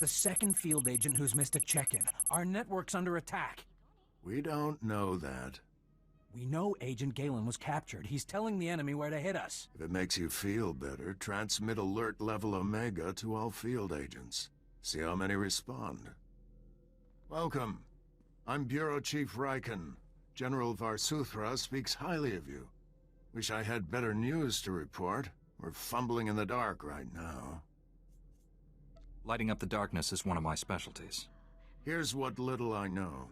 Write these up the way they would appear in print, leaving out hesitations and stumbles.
the second field agent who's missed a check-in. Our network's under attack. We don't know that. We know Agent Galen was captured. He's telling the enemy where to hit us. If it makes you feel better, transmit alert level Omega to all field agents. See how many respond. Welcome. I'm Bureau Chief Riken. General Varsuthra speaks highly of you. Wish I had better news to report. We're fumbling in the dark right now. Lighting up the darkness is one of my specialties. Here's what little I know.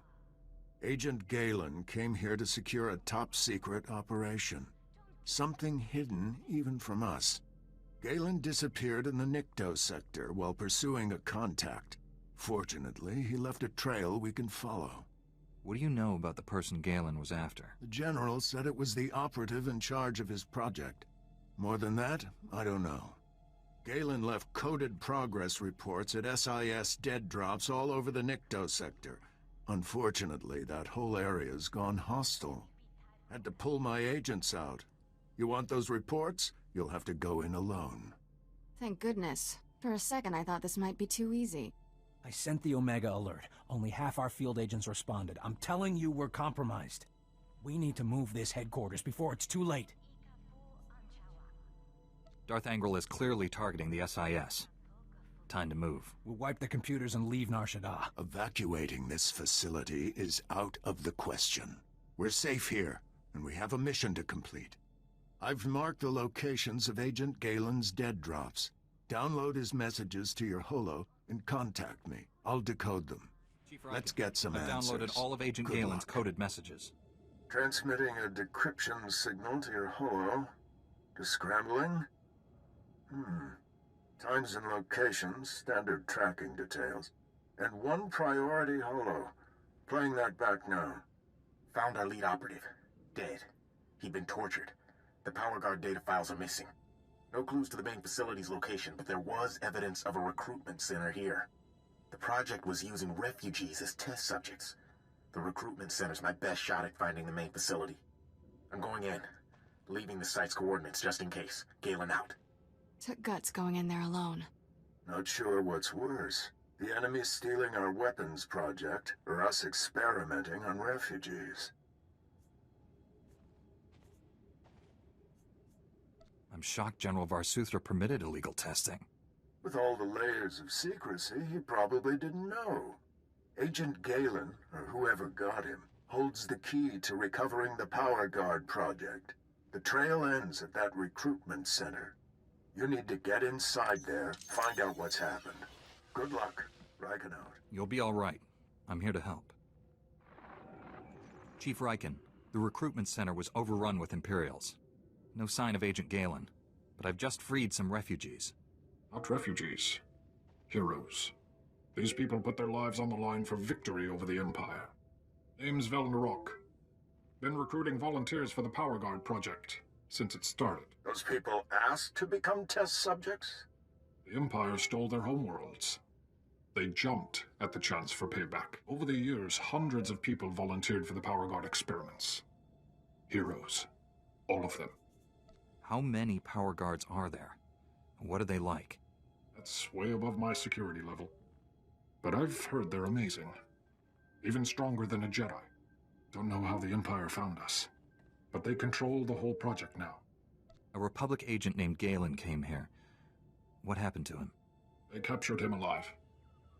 Agent Galen came here to secure a top-secret operation. Something hidden even from us. Galen disappeared in the Nikto sector while pursuing a contact. Fortunately, he left a trail we can follow. What do you know about the person Galen was after? The General said it was the operative in charge of his project. More than that, I don't know. Galen left coded progress reports at SIS dead drops all over the Nikto sector. Unfortunately, that whole area's gone hostile. Had to pull my agents out. You want those reports? You'll have to go in alone. Thank goodness. For a second I thought this might be too easy. I sent the Omega alert. Only half our field agents responded. I'm telling you we're compromised. We need to move this headquarters before it's too late. Darth Angral is clearly targeting the SIS. Time to move. We'll wipe the computers and leave Nar Shaddaa. Evacuating this facility is out of the question. We're safe here, and we have a mission to complete. I've marked the locations of Agent Galen's dead drops. Download his messages to your holo and contact me. I'll decode them. Let's get some answers. I've downloaded all of Agent Galen's coded messages. Transmitting a decryption signal to your holo. Descrambling? Times and locations, standard tracking details. And one priority holo. Playing that back now. Found our lead operative. Dead. He'd been tortured. The power guard data files are missing. No clues to the main facility's location, but there was evidence of a recruitment center here. The project was using refugees as test subjects. The recruitment center's my best shot at finding the main facility. I'm going in, leaving the site's coordinates just in case. Galen out. Took guts going in there alone. Not sure what's worse. The enemy stealing our weapons project, or us experimenting on refugees. I'm shocked General Varsuthra permitted illegal testing. With all the layers of secrecy, he probably didn't know. Agent Galen, or whoever got him, holds the key to recovering the Power Guard project. The trail ends at that recruitment center. You need to get inside there, find out what's happened. Good luck. Riken out. You'll be all right. I'm here to help. Chief Riken, the recruitment center was overrun with Imperials. No sign of Agent Galen, but I've just freed some refugees. Not refugees. Heroes. These people put their lives on the line for victory over the Empire. Name's Velnarok. Been recruiting volunteers for the Power Guard project since it started. Those people asked to become test subjects? The Empire stole their homeworlds. They jumped at the chance for payback. Over the years, hundreds of people volunteered for the Power Guard experiments. Heroes. All of them. How many Power Guards are there? What are they like? That's way above my security level. But I've heard they're amazing. Even stronger than a Jedi. Don't know how the Empire found us. But they control the whole project now. A Republic agent named Galen came here. What happened to him? They captured him alive.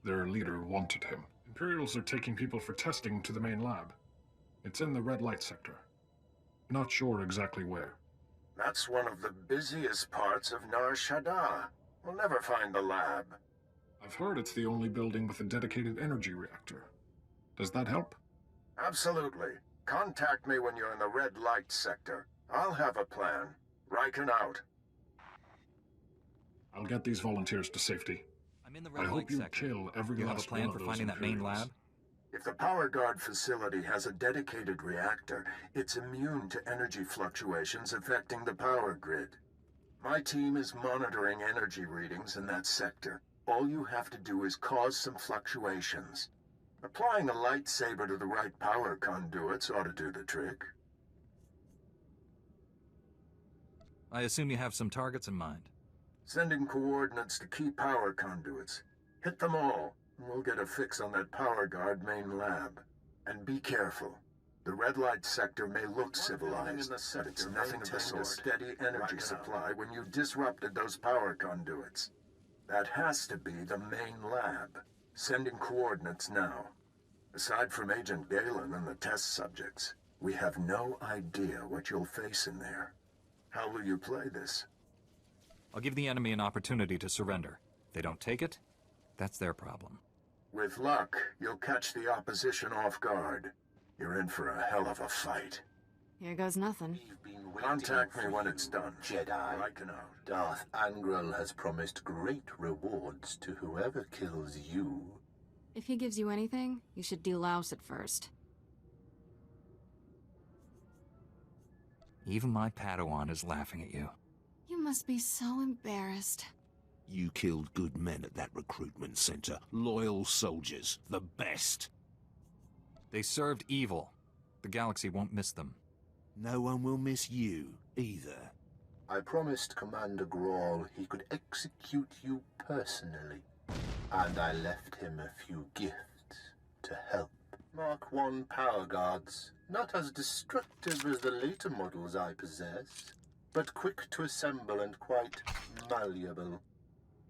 Their leader wanted him. Imperials are taking people for testing to the main lab. It's in the red light sector. Not sure exactly where. That's one of the busiest parts of Nar Shaddaa. We'll never find the lab. I've heard it's the only building with a dedicated energy reactor. Does that help? Absolutely. Contact me when you're in the red light sector. I'll have a plan. Riken out. I'll get these volunteers to safety. I'm in the I red hope light you sector. kill every You have a last plan one for of those finding that main Imperials. lab? If the Power Guard facility has a dedicated reactor, it's immune to energy fluctuations affecting the power grid. My team is monitoring energy readings in that sector. All you have to do is cause some fluctuations. Applying a lightsaber to the right power conduits ought to do the trick. I assume you have some targets in mind. Sending coordinates to key power conduits. Hit them all, and we'll get a fix on that power guard main lab. And be careful. The red light sector may look civilized, but it's nothing of the sort. A steady energy supply when you disrupted those power conduits. That has to be the main lab. Sending coordinates now. Aside from Agent Galen and the test subjects, we have no idea what you'll face in there. How will you play this? I'll give the enemy an opportunity to surrender. If they don't take it, that's their problem. With luck, you'll catch the opposition off guard. You're in for a hell of a fight. Here goes nothing. Contact me when it's done. Jedi. I can out. Darth Angral has promised great rewards to whoever kills you. If he gives you anything, you should delouse it first. Even my Padawan is laughing at you. You must be so embarrassed. You killed good men at that recruitment center. Loyal soldiers. The best. They served evil. The galaxy won't miss them. No one will miss you, either. I promised Commander Grawl he could execute you personally. And I left him a few gifts to help. Mark 1 power guards, not as destructive as the later models I possess, but quick to assemble and quite malleable.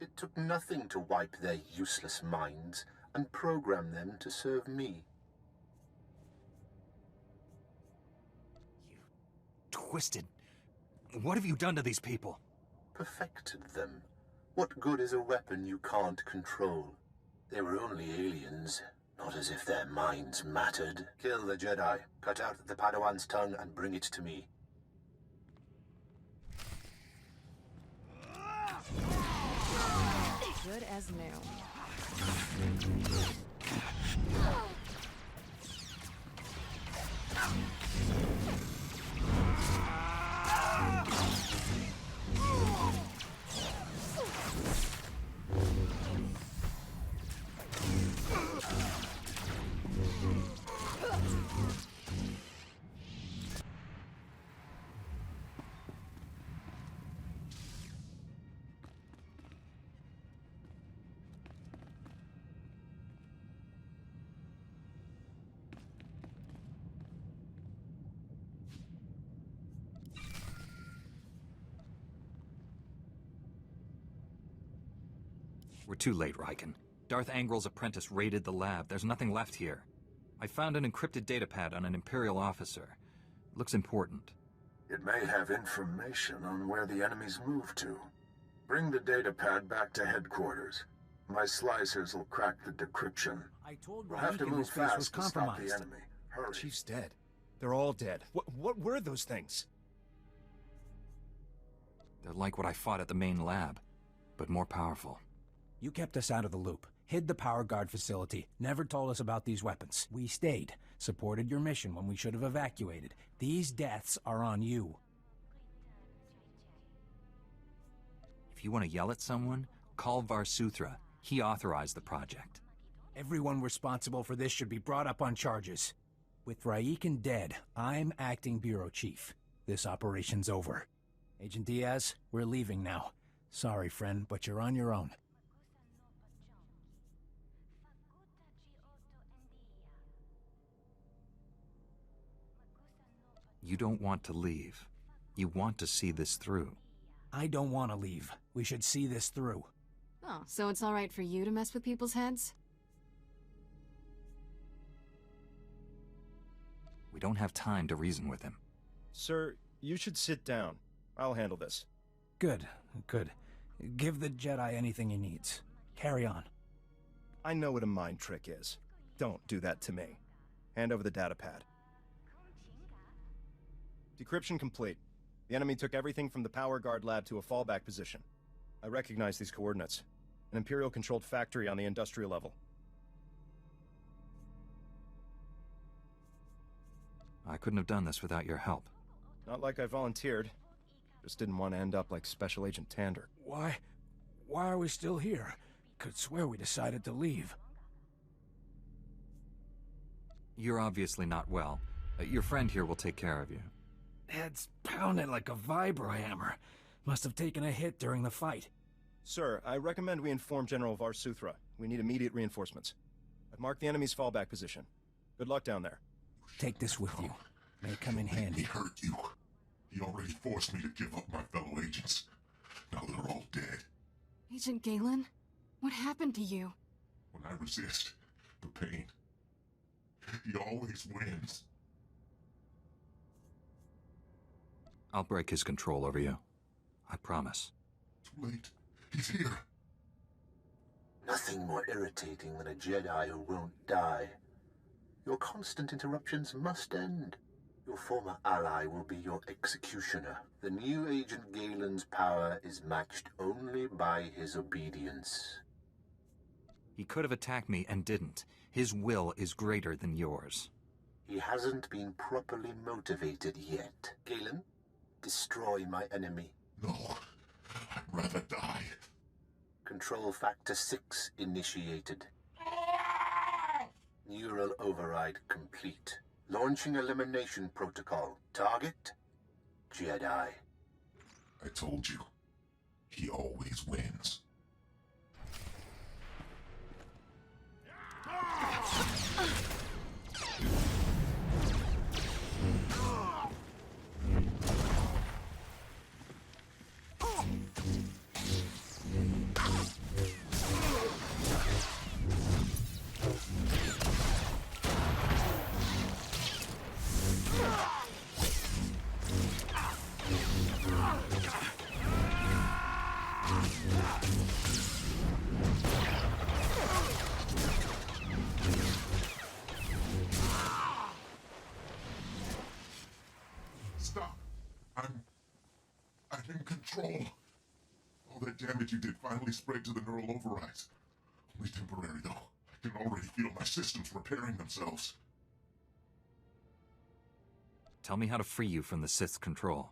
It took nothing to wipe their useless minds and program them to serve me. Twisted. What have you done to these people? Perfected them. What good is a weapon you can't control? They were only aliens, not as if their minds mattered. Kill the Jedi, cut out the Padawan's tongue and bring it to me. Good as new. We're too late, Riken. Darth Angral's apprentice raided the lab. There's nothing left here. I found an encrypted datapad on an Imperial officer. It looks important. It may have information on where the enemies moved to. Bring the datapad back to headquarters. My slicers will crack the decryption. I told We'll have to Raik move his face was fast to stop the compromised. enemy. Hurry. Chief's dead. They're all dead. What were those things? They're like what I fought at the main lab, but more powerful. You kept us out of the loop, hid the power guard facility, never told us about these weapons. We stayed, supported your mission when we should have evacuated. These deaths are on you. If you want to yell at someone, call Varsuthra. He authorized the project. Everyone responsible for this should be brought up on charges. With Raiken dead, I'm acting bureau chief. This operation's over. Agent Diaz, we're leaving now. Sorry, friend, but you're on your own. You don't want to leave. You want to see this through. I don't want to leave. We should see this through. Oh, so it's all right for you to mess with people's heads? We don't have time to reason with him. Sir, you should sit down. I'll handle this. Good, good. Give the Jedi anything he needs. Carry on. I know what a mind trick is. Don't do that to me. Hand over the datapad. Decryption complete. The enemy took everything from the power guard lab to a fallback position. I recognize these coordinates. An Imperial-controlled factory on the industrial level. I couldn't have done this without your help. Not like I volunteered. Just didn't want to end up like Special Agent Tander. Why are we still here? Could swear we decided to leave. You're obviously not well. Your friend here will take care of you. Head's pounding like a vibro hammer. Must have taken a hit during the fight. Sir, I recommend we inform General Varsuthra. We need immediate reinforcements. I've marked the enemy's fallback position. Good luck down there. Take this with you. May come in handy. He hurt you. He already forced me to give up my fellow agents. Now they're all dead. Agent Galen? What happened to you? When I resist the pain, he always wins. I'll break his control over you. I promise. Too late. He's here. Nothing more irritating than a Jedi who won't die. Your constant interruptions must end. Your former ally will be your executioner. The new Agent Galen's power is matched only by his obedience. He could have attacked me and didn't. His will is greater than yours. He hasn't been properly motivated yet. Galen, destroy my enemy. No, I'd rather die. Control Factor 6 initiated. Neural override complete. Launching elimination protocol. Target? Jedi. I told you. He always wins. Stop. I'm in control. All that damage you did finally spread to the neural overrides. Only temporary, though. I can already feel my systems repairing themselves. Tell me how to free you from the Sith's control.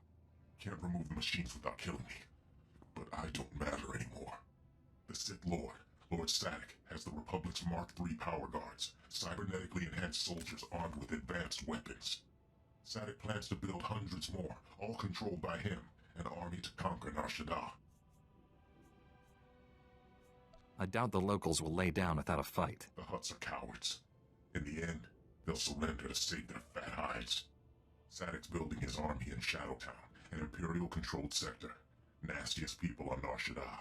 Can't remove the machines without killing me. But I don't matter anymore. The Sith Lord, Lord Static, has the Republic's Mark III power guards, cybernetically enhanced soldiers armed with advanced weapons. Static plans to build hundreds more, all controlled by him, an army to conquer Nar Shaddaa. I doubt the locals will lay down without a fight. The Hutts are cowards. In the end, they'll surrender to save their fat hides. Static's building his army in Shadowtown, an Imperial-controlled sector. Nastiest people on Nar Shaddaa.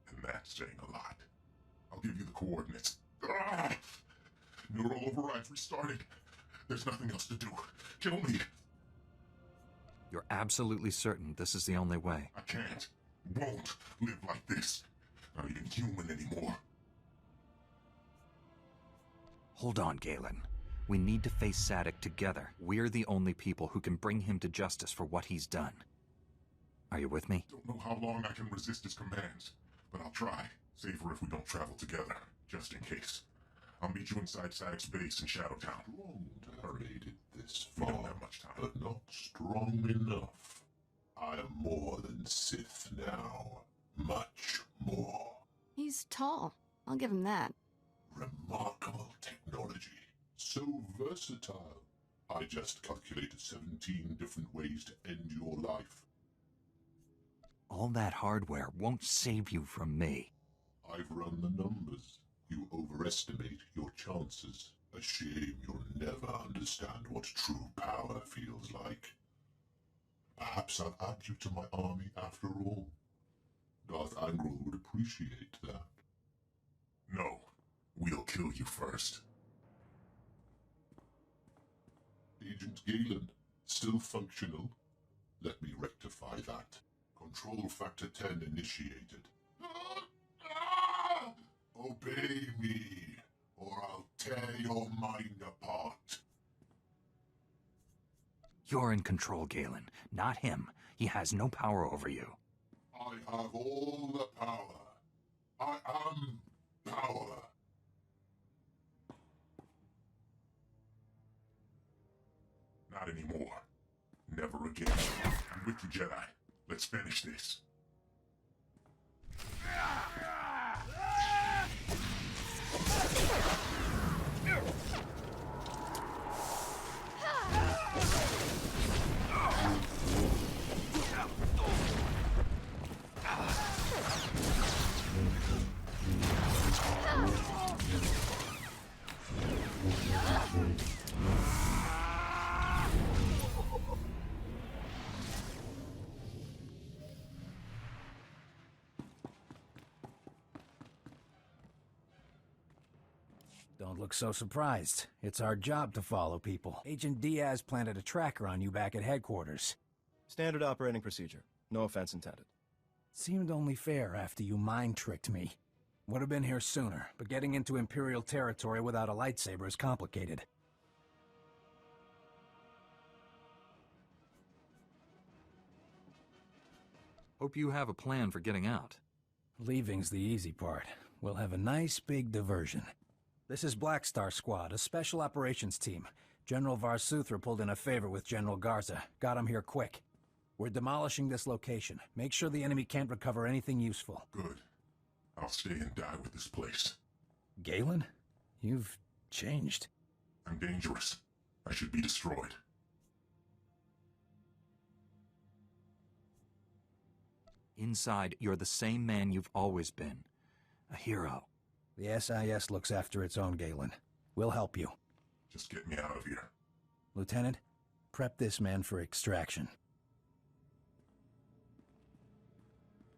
And that's saying a lot. I'll give you the coordinates. Ah! Neural overrides restarting. There's nothing else to do. Kill me. You're absolutely certain this is the only way? I can't. Won't live like this. Not even human anymore. Hold on, Galen. We need to face Static together. We're the only people who can bring him to justice for what he's done. Are you with me? Don't know how long I can resist his commands, but I'll try. Safer if we don't travel together, just in case. I'll meet you inside Static's base in Shadowtown. Strong to have made it this We far, don't have much time. but not strong enough. I am more than Sith now. Much more. He's tall. I'll give him that. Remarkable technology. So versatile. I just calculated 17 different ways to end your life. All that hardware won't save you from me. I've run the numbers. You overestimate your chances. A shame you'll never understand what true power feels like. Perhaps I'll add you to my army after all. Darth Angral would appreciate that. No, we'll kill you first. Agent Galen, still functional. Let me rectify that. Control Factor 10 initiated. Obey me, or I'll tear your mind apart. You're in control, Galen, not him. He has no power over you. I have all the power. I am power. Not anymore. Never again. I'm with you, Jedi. Let's finish this. Don't look so surprised. It's our job to follow people. Agent Diaz planted a tracker on you back at headquarters. Standard operating procedure. No offense intended. Seemed only fair after you mind-tricked me. Would have been here sooner, but getting into Imperial territory without a lightsaber is complicated. Hope you have a plan for getting out. Leaving's the easy part. We'll have a nice big diversion. This is Black Star Squad, a special operations team. General Varsuthra pulled in a favor with General Garza. Got him here quick. We're demolishing this location. Make sure the enemy can't recover anything useful. Good. I'll stay and die with this place. Galen? You've changed. I'm dangerous. I should be destroyed. Inside, you're the same man you've always been. A hero. The SIS looks after its own, Galen. We'll help you. Just get me out of here. Lieutenant, prep this man for extraction.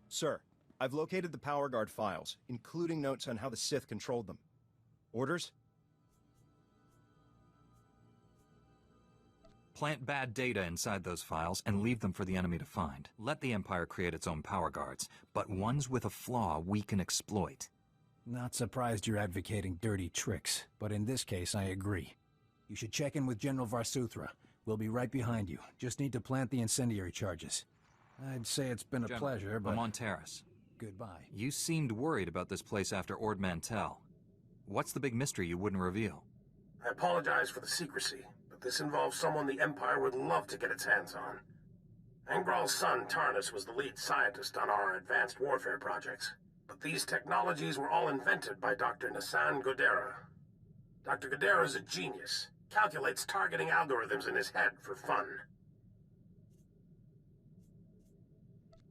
Sir, I've located the Power Guard files, including notes on how the Sith controlled them. Orders? Plant bad data inside those files and leave them for the enemy to find. Let the Empire create its own power guards, but ones with a flaw we can exploit. Not surprised you're advocating dirty tricks, but in this case I agree. You should check in with General Varsuthra. We'll be right behind you. Just need to plant the incendiary charges. I'd say it's been a pleasure, but... I'm on Terrace. Goodbye. You seemed worried about this place after Ord Mantell. What's the big mystery you wouldn't reveal? I apologize for the secrecy, but this involves someone the Empire would love to get its hands on. Angral's son, Tarnus, was the lead scientist on our advanced warfare projects. But these technologies were all invented by Dr. Nassan Godera. Dr. Godera is a genius. Calculates targeting algorithms in his head for fun.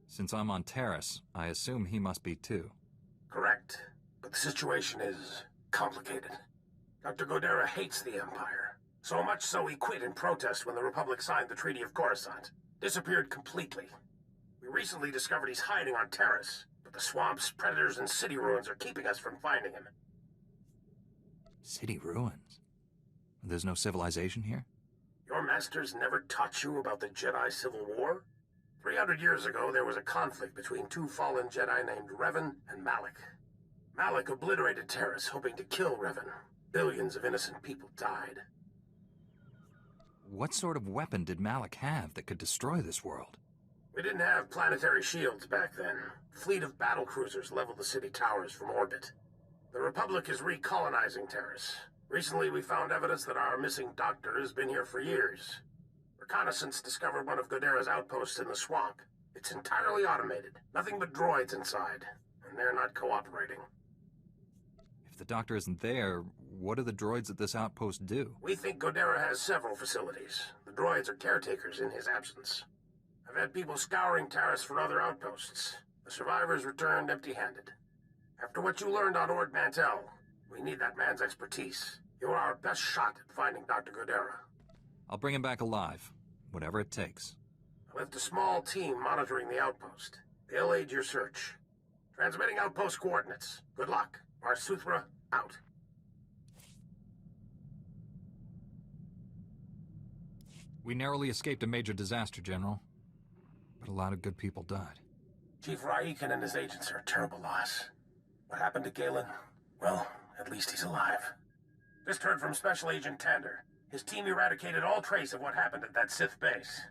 Since I'm on Terrace, I assume he must be too. Correct. But the situation is complicated. Dr. Godera hates the Empire. So much so he quit in protest when the Republic signed the Treaty of Coruscant. Disappeared completely. We recently discovered he's hiding on Terrace, but the swamps, predators, and city ruins are keeping us from finding him. City ruins? There's no civilization here? Your masters never taught you about the Jedi Civil War? 300 years ago, there was a conflict between two fallen Jedi named Revan and Malak. Malak obliterated Terrace, hoping to kill Revan. Billions of innocent people died. What sort of weapon did Malak have that could destroy this world? We didn't have planetary shields back then. A fleet of battle cruisers leveled the city towers from orbit. The Republic is recolonizing Terrace. Recently, we found evidence that our missing doctor has been here for years. Reconnaissance discovered one of Godera's outposts in the swamp. It's entirely automated. Nothing but droids inside. And they're not cooperating. If the doctor isn't there, what do the droids at this outpost do? We think Godera has several facilities. The droids are caretakers in his absence. I've had people scouring Terrace for other outposts. The survivors returned empty-handed. After what you learned on Ord Mantell, we need that man's expertise. You're our best shot at finding Dr. Godera. I'll bring him back alive, whatever it takes. I left a small team monitoring the outpost. They'll aid your search. Transmitting outpost coordinates. Good luck. Varsuthra, out. We narrowly escaped a major disaster, General. But a lot of good people died. Chief Raiken and his agents are a terrible loss. What happened to Galen? Well, at least he's alive. Just heard from Special Agent Tander. His team eradicated all trace of what happened at that Sith base.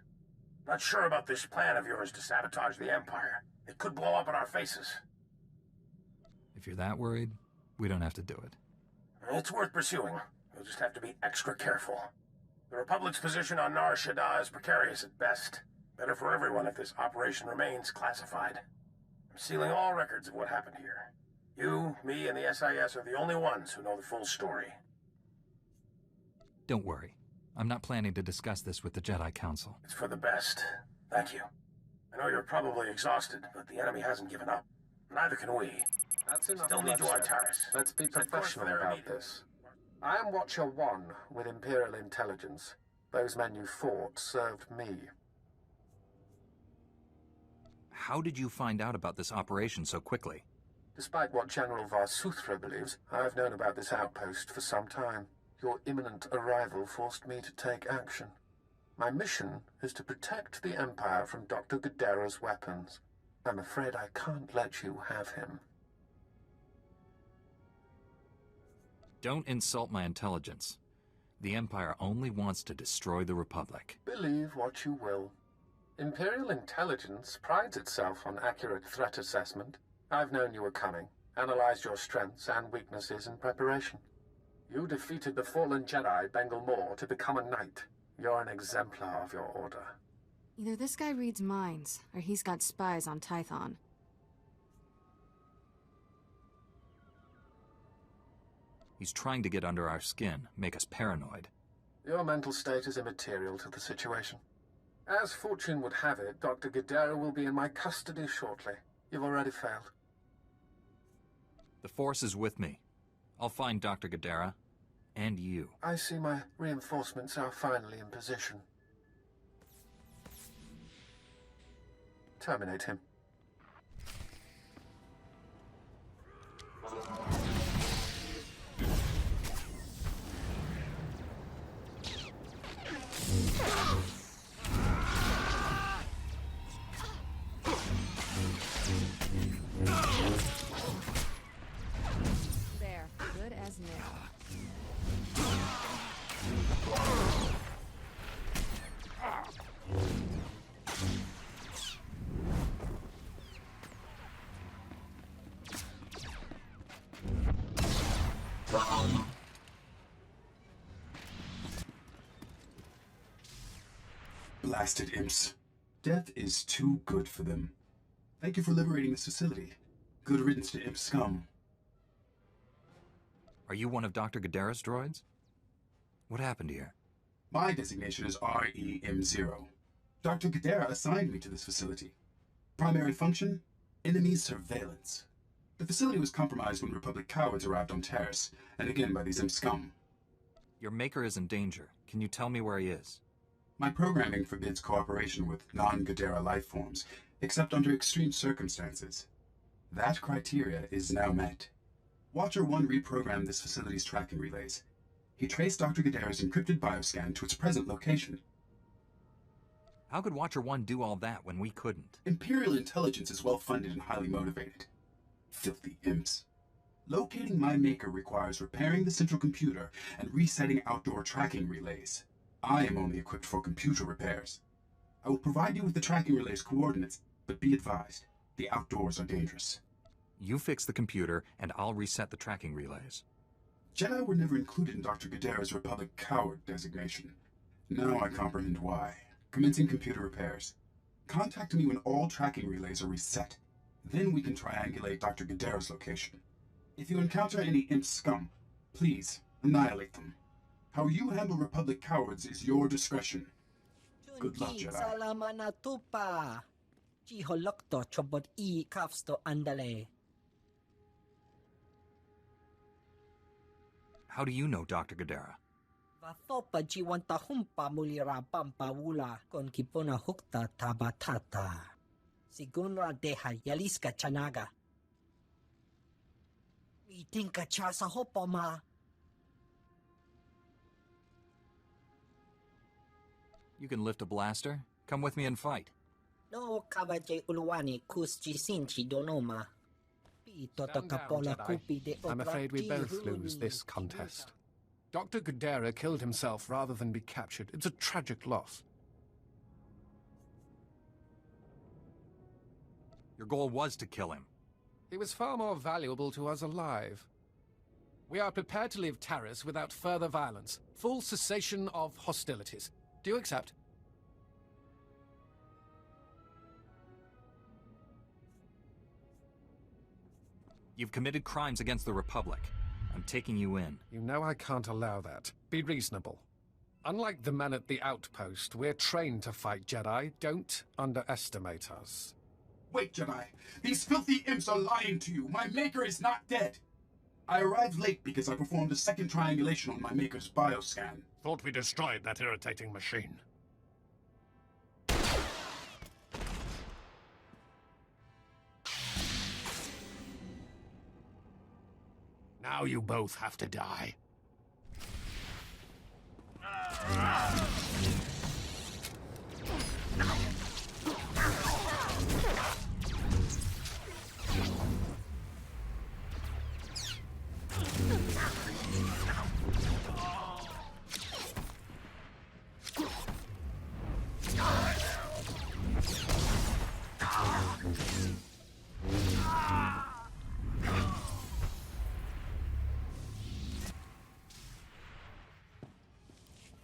Not sure about this plan of yours to sabotage the Empire. It could blow up in our faces. If you're that worried, we don't have to do it. It's worth pursuing. You'll just have to be extra careful. The Republic's position on Nar Shaddaa is precarious at best. Better for everyone if this operation remains classified. I'm sealing all records of what happened here. You, me, and the SIS are the only ones who know the full story. Don't worry. I'm not planning to discuss this with the Jedi Council. It's for the best. Thank you. I know you're probably exhausted, but the enemy hasn't given up. Neither can we. That's enough. Still need you on Terrace. Let's be professional about this. I am Watcher 1 with Imperial Intelligence. Those men you fought served me. How did you find out about this operation so quickly? Despite what General Varsuthra believes, I've known about this outpost for some time. Your imminent arrival forced me to take action. My mission is to protect the Empire from Dr. Gadera's weapons. I'm afraid I can't let you have him. Don't insult my intelligence. The Empire only wants to destroy the Republic. Believe what you will. Imperial intelligence prides itself on accurate threat assessment. I've known you were coming, analyzed your strengths and weaknesses in preparation. You defeated the fallen Jedi Bengal Moore to become a knight. You're an exemplar of your order. Either this guy reads minds, or he's got spies on Tython. He's trying to get under our skin, make us paranoid. Your mental state is immaterial to the situation. As fortune would have it, Dr. Gadera will be in my custody shortly. You've already failed. The Force is with me. I'll find Dr. Gadera. And you. I see my reinforcements are finally in position. Terminate him. There, good as new. Blasted imps. Death is too good for them. Thank you for liberating this facility. Good riddance to imp scum. Are you one of Dr. Gadera's droids? What happened here? My designation is REM0. Dr. Gadera assigned me to this facility. Primary function? Enemy surveillance. The facility was compromised when Republic cowards arrived on Terrace, and again by these imp scum. Your maker is in danger. Can you tell me where he is? My programming forbids cooperation with non-Gadera life forms, except under extreme circumstances. That criteria is now met. Watcher 1 reprogrammed this facility's tracking relays. He traced Dr. Gadera's encrypted bioscan to its present location. How could Watcher 1 do all that when we couldn't? Imperial intelligence is well-funded and highly motivated. Filthy imps. Locating my maker requires repairing the central computer and resetting outdoor tracking relays. I am only equipped for computer repairs. I will provide you with the tracking relay's coordinates, but be advised, the outdoors are dangerous. You fix the computer, and I'll reset the tracking relays. Jedi were never included in Dr. Gadera's Republic coward designation. Now I comprehend why. Commencing computer repairs. Contact me when all tracking relays are reset. Then we can triangulate Dr. Gadera's location. If you encounter any imp scum, please annihilate them. How you handle Republic cowards is your discretion. Good luck, Jedi. Salamat na tupa. Chiholokto chobot I kafsto andale. How do you know Dr. Gadera? Vathopa jiwanta humpa mulira pampawula kon kipona hukta tabatata. Sigunra deha yaliska chanaga. Itinka chasa hopoma. You can lift a blaster? Come with me and fight. No kabaje uluwani kusjisinchi donoma. I'm afraid we both lose this contest. Dr. Gadera killed himself rather than be captured. It's a tragic loss. Your goal was to kill him. He was far more valuable to us alive. We are prepared to leave Taris without further violence. Full cessation of hostilities. Do you accept? You've committed crimes against the Republic. I'm taking you in. You know I can't allow that. Be reasonable. Unlike the men at the outpost, we're trained to fight Jedi. Don't underestimate us. Wait, Jedi. These filthy imps are lying to you. My maker is not dead. I arrived late because I performed a second triangulation on my maker's bioscan. Thought we destroyed that irritating machine. Now you both have to die.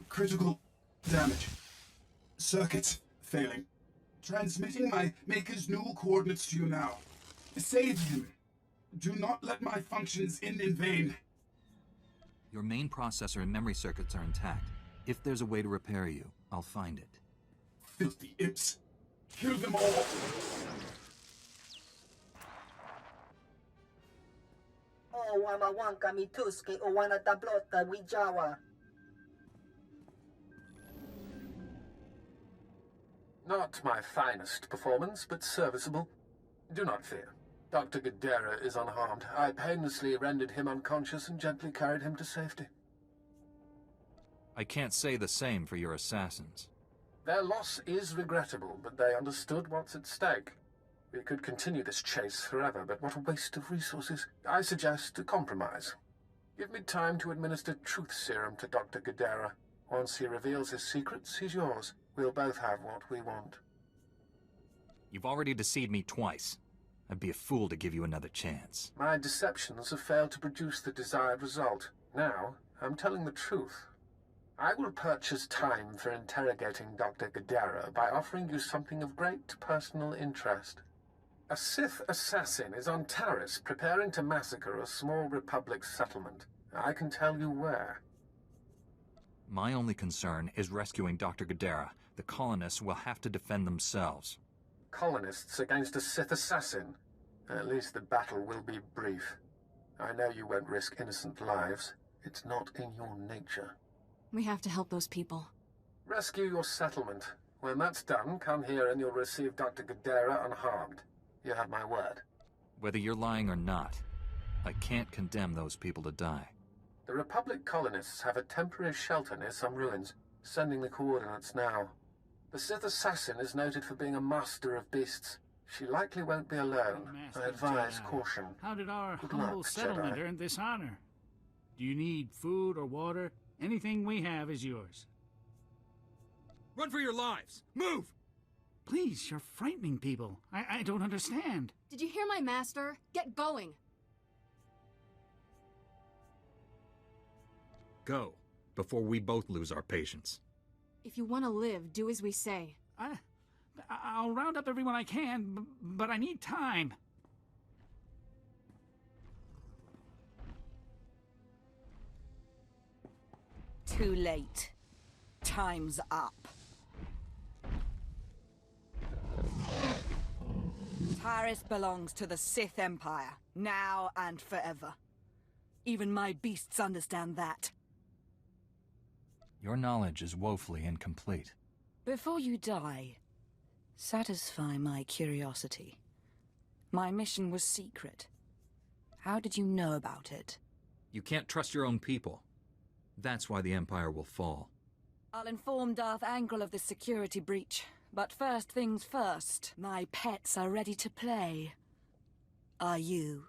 Critical damage. Circuits failing. Transmitting my Maker's new coordinates to you now. Save him. Do not let my functions end in vain. Your main processor and memory circuits are intact. If there's a way to repair you, I'll find it. Filthy imps. Kill them all. O wamawanka mituski o wana tablota wijawa. Not my finest performance, but serviceable. Do not fear. Dr. Gadara is unharmed. I painlessly rendered him unconscious and gently carried him to safety. I can't say the same for your assassins. Their loss is regrettable, but they understood what's at stake. We could continue this chase forever, but what a waste of resources. I suggest a compromise. Give me time to administer truth serum to Dr. Gadara. Once he reveals his secrets, he's yours. We'll both have what we want. You've already deceived me twice. I'd be a fool to give you another chance. My deceptions have failed to produce the desired result. Now, I'm telling the truth. I will purchase time for interrogating Dr. Gadara by offering you something of great personal interest. A Sith assassin is on Taris preparing to massacre a small Republic settlement. I can tell you where. My only concern is rescuing Dr. Gadara. The colonists will have to defend themselves. Colonists against a Sith assassin? At least the battle will be brief. I know you won't risk innocent lives. It's not in your nature. We have to help those people. Rescue your settlement. When that's done, come here and you'll receive Dr. Gadara unharmed. You have my word. Whether you're lying or not, I can't condemn those people to die. The Republic colonists have a temporary shelter near some ruins. Sending the coordinates now. The Sith assassin is noted for being a master of beasts. She likely won't be alone. I advise caution. How did our Good humble luck, settlement Jedi. earn this honor? Do you need food or water? Anything we have is yours. Run for your lives! Move! Please, you're frightening people. I don't understand. Did you hear my master? Get going! Go, before we both lose our patience. If you want to live, do as we say. I'll round up everyone I can, but I need time. Too late. Time's up. Taris belongs to the Sith Empire, now and forever. Even my beasts understand that. Your knowledge is woefully incomplete. Before you die, satisfy my curiosity. My mission was secret. How did you know about it? You can't trust your own people. That's why the Empire will fall. I'll inform Darth Angel of the security breach. But first things first, my pets are ready to play. Are you?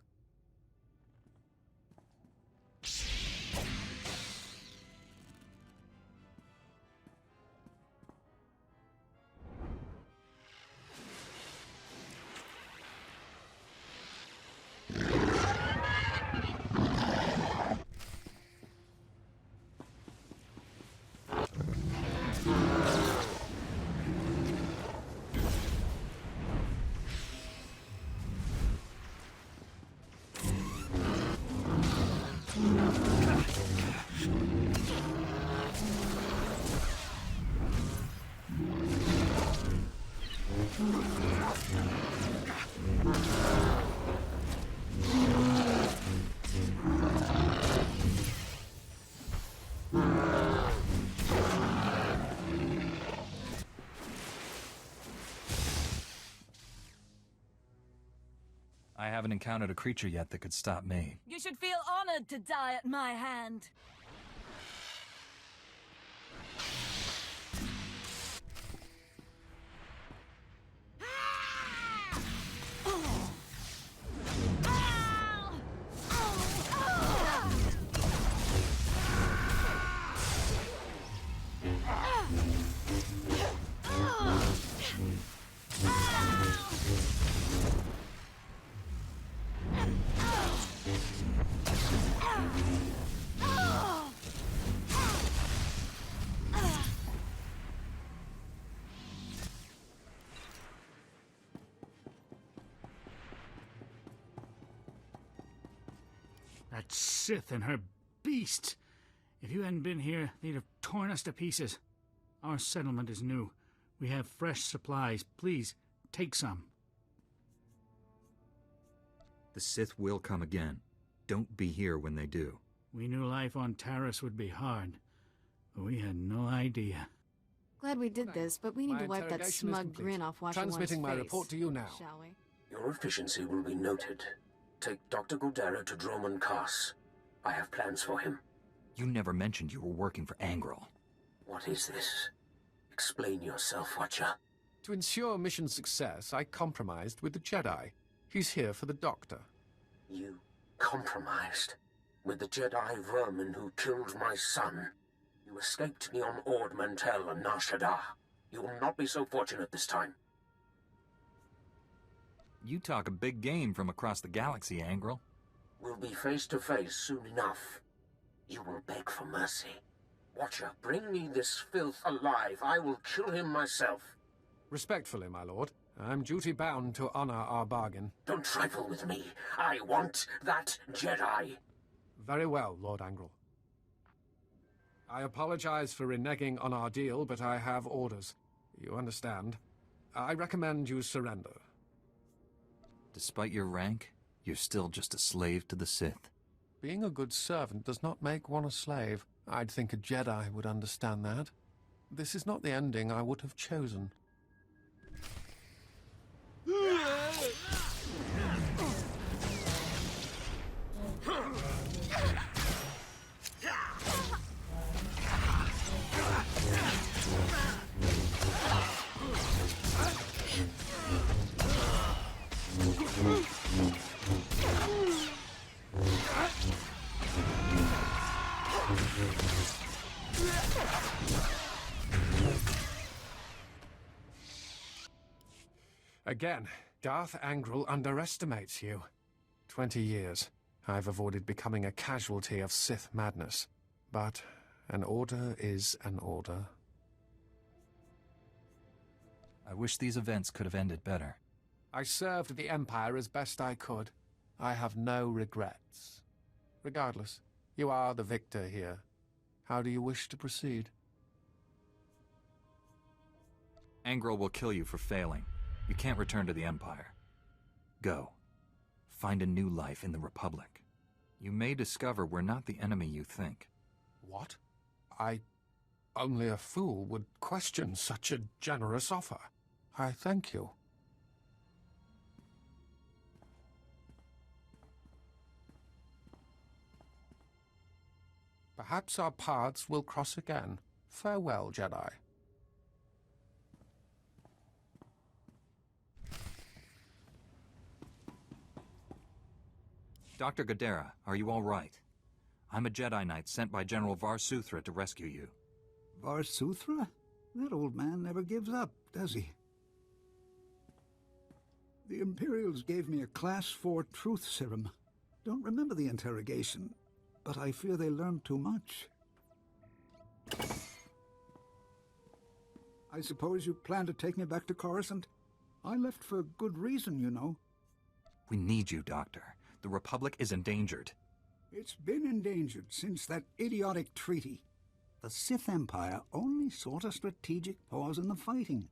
haven't encountered a creature yet that could stop me. You should feel honored to die at my hand. That Sith and her beast! If you hadn't been here, they'd have torn us to pieces. Our settlement is new. We have fresh supplies. Please, take some. The Sith will come again. Don't be here when they do. We knew life on Taris would be hard, but we had no idea. Glad we did this, but we need to wipe that smug grin off Watcher One's face. Transmitting my report to you now. Shall we? Your efficiency will be noted. Take Dr. Godera to Droman Kaas. I have plans for him. You never mentioned you were working for Angrel. What is this? Explain yourself, Watcher. To ensure mission success, I compromised with the Jedi. He's here for the Doctor. You compromised? With the Jedi vermin who killed my son? You escaped me on Ord Mantell and Nar Shaddaa. You will not be so fortunate this time. You talk a big game from across the galaxy, Angrel. We'll be face to face soon enough. You will beg for mercy. Watcher, bring me this filth alive. I will kill him myself. Respectfully, my lord. I'm duty-bound to honor our bargain. Don't trifle with me. I want that Jedi. Very well, Lord Angrel. I apologize for reneging on our deal, but I have orders. You understand? I recommend you surrender. Despite your rank, you're still just a slave to the Sith. Being a good servant does not make one a slave. I'd think a Jedi would understand that. This is not the ending I would have chosen. Again, Darth Angrel underestimates you. 20 years. I've avoided becoming a casualty of Sith madness. But an order is an order. I wish these events could have ended better. I served the Empire as best I could. I have no regrets. Regardless, you are the victor here. How do you wish to proceed? Angrel will kill you for failing. You can't return to the Empire. Go. Find a new life in the Republic. You may discover we're not the enemy you think. What? Only a fool would question such a generous offer. I thank you. Perhaps our paths will cross again. Farewell, Jedi. Dr. Godera, are you all right? I'm a Jedi Knight sent by General Var-Suthra to rescue you. Var-Suthra? That old man never gives up, does he? The Imperials gave me a Class 4 truth serum. Don't remember the interrogation, but I fear they learned too much. I suppose you plan to take me back to Coruscant? I left for good reason, you know. We need you, Doctor. The Republic is endangered. It's been endangered since that idiotic treaty. The Sith Empire only sought a strategic pause in the fighting.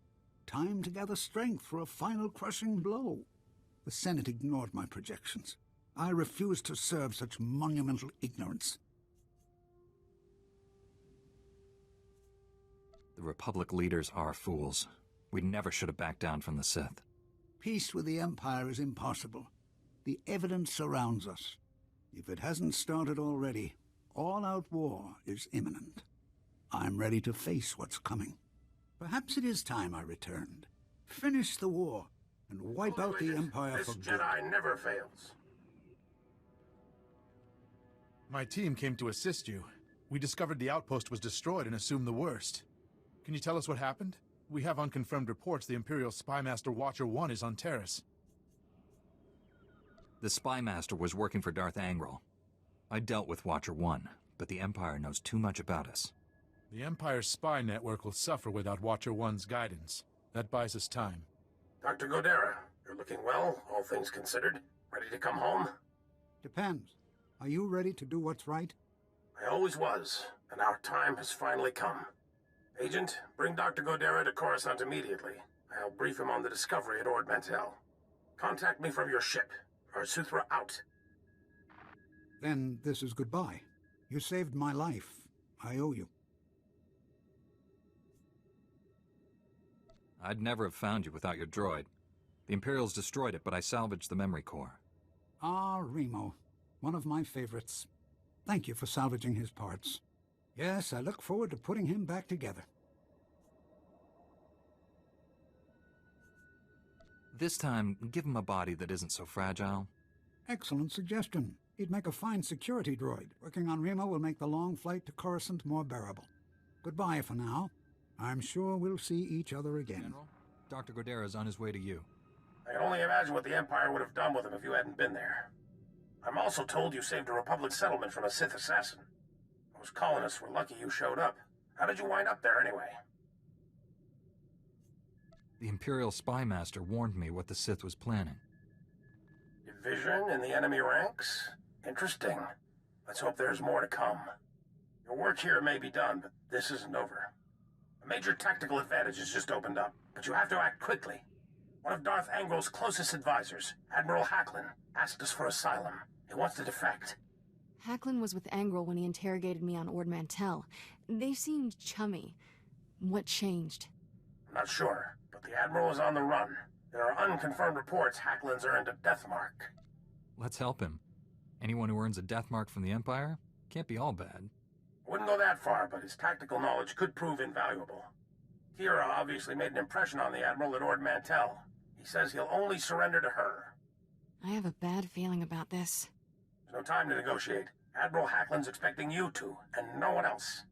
Time to gather strength for a final crushing blow. The Senate ignored my projections. I refused to serve such monumental ignorance. The Republic leaders are fools. We never should have backed down from the Sith. Peace with the Empire is impossible. The evidence surrounds us. If it hasn't started already, all-out war is imminent. I'm ready to face what's coming. Perhaps it is time I returned. Finish the war and wipe out the Empire for good. This Jedi never fails. My team came to assist you. We discovered the outpost was destroyed and assumed the worst. Can you tell us what happened? We have unconfirmed reports the Imperial Spymaster Watcher 1 is on Terrace. The Spymaster was working for Darth Angral. I dealt with Watcher 1, but the Empire knows too much about us. The Empire's spy network will suffer without Watcher 1's guidance. That buys us time. Dr. Godera, you're looking well, all things considered. Ready to come home? Depends. Are you ready to do what's right? I always was, and our time has finally come. Agent, bring Dr. Godera to Coruscant immediately. I'll brief him on the discovery at Ord Mantell. Contact me from your ship. Our SWTOR out. Then this is goodbye. You saved my life. I owe you. I'd never have found you without your droid. The Imperials destroyed it, but I salvaged the memory core. Ah, Remo. One of my favorites. Thank you for salvaging his parts. Yes, I look forward to putting him back together. This time, give him a body that isn't so fragile. Excellent suggestion. He'd make a fine security droid. Working on Remo will make the long flight to Coruscant more bearable. Goodbye for now. I'm sure we'll see each other again. General, Dr. Godera is on his way to you. I can only imagine what the Empire would have done with him if you hadn't been there. I'm also told you saved a Republic settlement from a Sith assassin. Those colonists were lucky you showed up. How did you wind up there anyway? The Imperial Spymaster warned me what the Sith was planning. Division in the enemy ranks? Interesting. Let's hope there's more to come. Your work here may be done, but this isn't over. A major tactical advantage has just opened up, but you have to act quickly. One of Darth Angral's closest advisors, Admiral Hacklin, asked us for asylum. He wants to defect. Hacklin was with Angral when he interrogated me on Ord Mantell. They seemed chummy. What changed? I'm not sure, but the Admiral is on the run. There are unconfirmed reports Hacklin's earned a death mark. Let's help him. Anyone who earns a death mark from the Empire can't be all bad. Wouldn't go that far, but his tactical knowledge could prove invaluable. Kira obviously made an impression on the Admiral at Ord Mantell. He says he'll only surrender to her. I have a bad feeling about this. There's no time to negotiate. Admiral Hacklin's expecting you two, and no one else.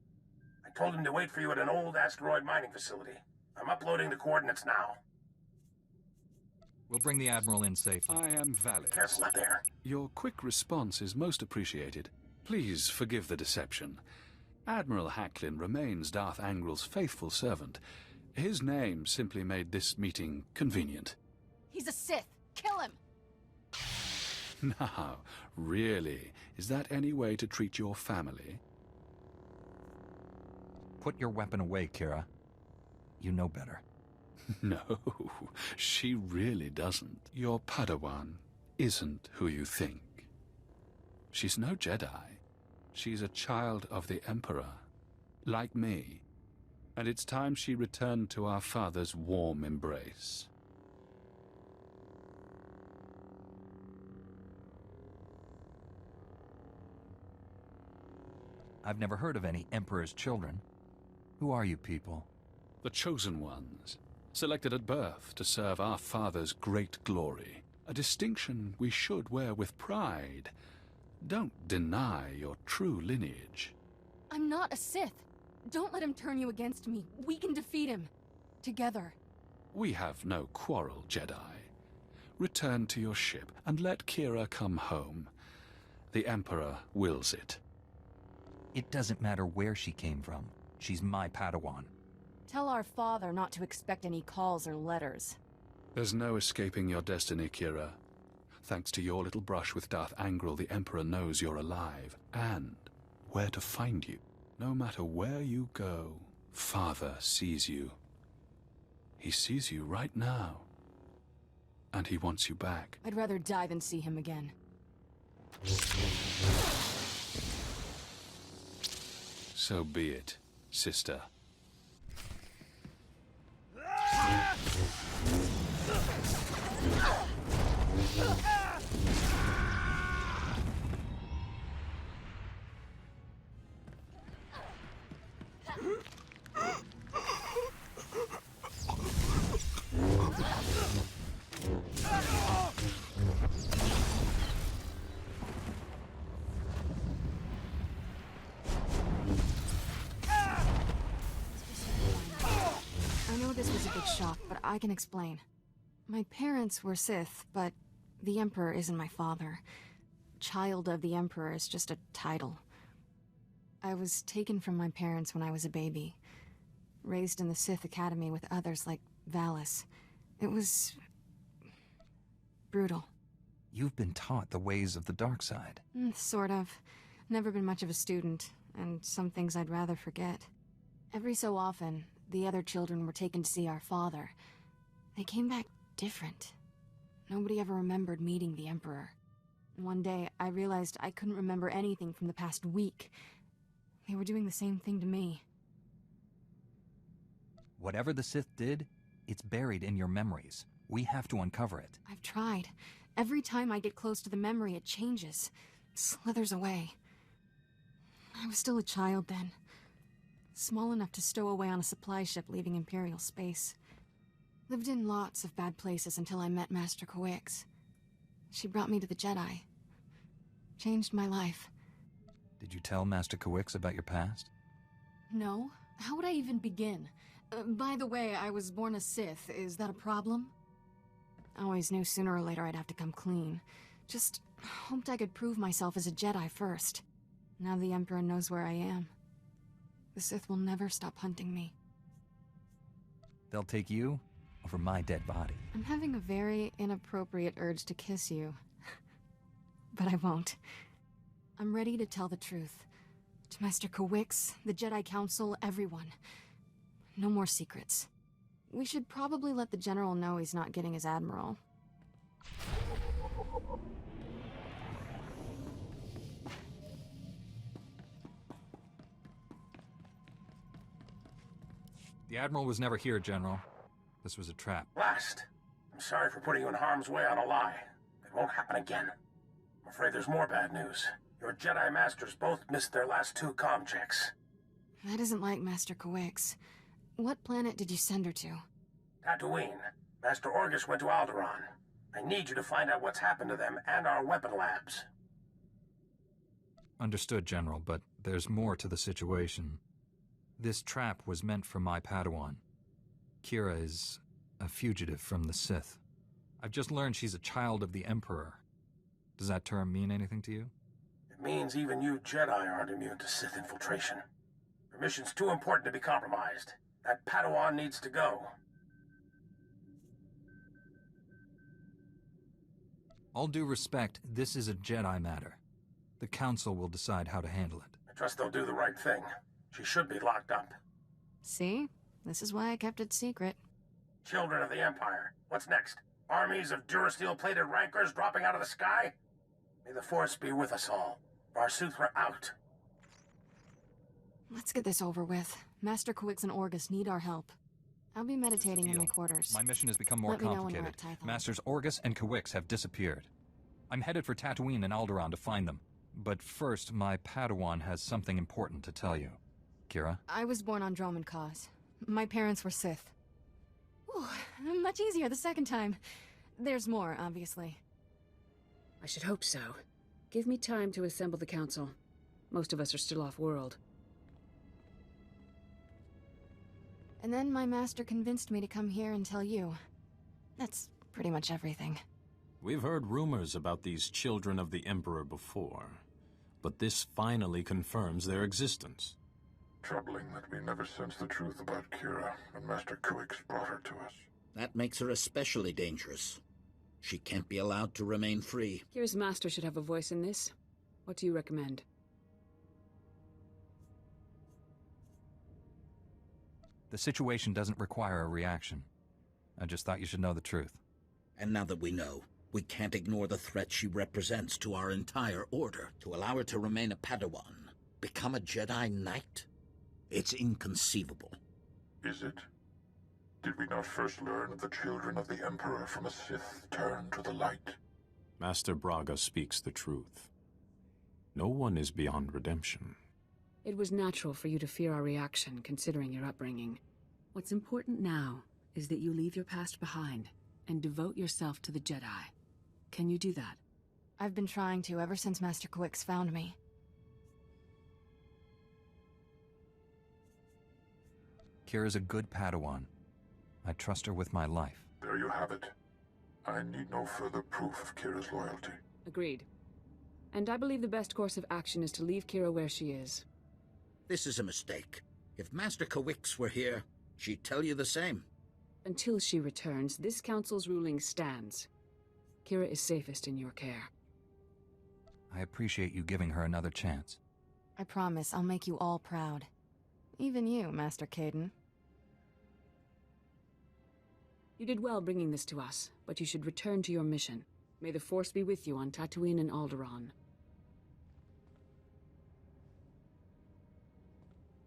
I told him to wait for you at an old asteroid mining facility. I'm uploading the coordinates now. We'll bring the Admiral in safely. I am valid. Careful up there. Your quick response is most appreciated. Please forgive the deception. Admiral Hacklin remains Darth Angral's faithful servant. His name simply made this meeting convenient. He's a Sith. Kill him! Now, really, is that any way to treat your family? Put your weapon away, Kira. You know better. No, she really doesn't. Your Padawan isn't who you think. She's no Jedi. She's a child of the Emperor, like me. And it's time she returned to our father's warm embrace. I've never heard of any Emperor's children. Who are you people? The Chosen Ones, selected at birth to serve our father's great glory. A distinction we should wear with pride. Don't deny your true lineage. I'm not a Sith. Don't let him turn you against me. We can defeat him. Together. We have no quarrel, Jedi. Return to your ship and let Kira come home. The Emperor wills it. It doesn't matter where she came from. She's my Padawan. Tell our father not to expect any calls or letters. There's no escaping your destiny, Kira. Thanks to your little brush with Darth Angral, the Emperor knows you're alive, and where to find you. No matter where you go, Father sees you. He sees you right now. And he wants you back. I'd rather die than see him again. So be it, sister. I know this was a big shock, but I can explain. My parents were Sith, but the Emperor isn't my father. Child of the Emperor is just a title. I was taken from my parents when I was a baby, raised in the Sith Academy with others like Valis. It was brutal. You've been taught the ways of the dark side. Sort of. Never been much of a student, and some things I'd rather forget. Every so often, the other children were taken to see our father. They came back different. Nobody ever remembered meeting the Emperor. One day, I realized I couldn't remember anything from the past week. They were doing the same thing to me. Whatever the Sith did, it's buried in your memories. We have to uncover it. I've tried. Every time I get close to the memory, it changes. Slithers away. I was still a child then. Small enough to stow away on a supply ship leaving Imperial space. Lived in lots of bad places until I met Master Kawix. She brought me to the Jedi. Changed my life. Did you tell Master Kawix about your past? No. How would I even begin? By the way, I was born a Sith. Is that a problem? I always knew sooner or later I'd have to come clean. Just hoped I could prove myself as a Jedi first. Now the Emperor knows where I am. The Sith will never stop hunting me. They'll take you over my dead body. I'm having a very inappropriate urge to kiss you. But I won't. I'm ready to tell the truth. To Master Kawix, the Jedi Council, everyone. No more secrets. We should probably let the General know he's not getting his Admiral. The Admiral was never here, General. This was a trap. Last. I'm sorry for putting you in harm's way on a lie. It won't happen again. I'm afraid there's more bad news. Your Jedi Masters both missed their last 2 comm checks. That isn't like Master Kawix. What planet did you send her to? Tatooine. Master Orgus went to Alderaan. I need you to find out what's happened to them and our weapon labs. Understood, General, but there's more to the situation. This trap was meant for my Padawan. Kira is a fugitive from the Sith. I've just learned she's a child of the Emperor. Does that term mean anything to you? It means even you Jedi aren't immune to Sith infiltration. Your mission's too important to be compromised. That Padawan needs to go. All due respect, this is a Jedi matter. The Council will decide how to handle it. I trust they'll do the right thing. She should be locked up. See? This is why I kept it secret. Children of the Empire. What's next? Armies of Durasteel-plated rankers dropping out of the sky? May the Force be with us all. SWTOR out. Let's get this over with. Master Kawix and Orgus need our help. I'll be meditating in my quarters. My mission has become more Let me know when complicated. we're at Tython. Masters Orgus and Kawix have disappeared. I'm headed for Tatooine and Alderaan to find them. But first, my Padawan has something important to tell you. Kira? I was born on Droman Cause. My parents were Sith. Ooh, much easier the second time. There's more, obviously. I should hope so. Give me time to assemble the council. Most of us are still off-world. And then my master convinced me to come here and tell you. That's pretty much everything. We've heard rumors about these children of the Emperor before, but this finally confirms their existence. Troubling that we never sensed the truth about Kira when Master Kawix brought her to us. That makes her especially dangerous. She can't be allowed to remain free. Kira's master should have a voice in this. What do you recommend? The situation doesn't require a reaction. I just thought you should know the truth. And now that we know, we can't ignore the threat she represents to our entire order. To allow her to remain a Padawan, become a Jedi Knight? It's inconceivable. Is it? Did we not first learn of the children of the Emperor from a Sith turned to the light? Master Braga speaks the truth. No one is beyond redemption. It was natural for you to fear our reaction, considering your upbringing. What's important now is that you leave your past behind and devote yourself to the Jedi. Can you do that? I've been trying to ever since Master Kawix found me. Kira's a good Padawan. I trust her with my life. There you have it. I need no further proof of Kira's loyalty. Agreed. And I believe the best course of action is to leave Kira where she is. This is a mistake. If Master Kawix were here, she'd tell you the same. Until she returns, this council's ruling stands. Kira is safest in your care. I appreciate you giving her another chance. I promise I'll make you all proud. Even you, Master Caden. You did well bringing this to us, but you should return to your mission. May the Force be with you on Tatooine and Alderaan.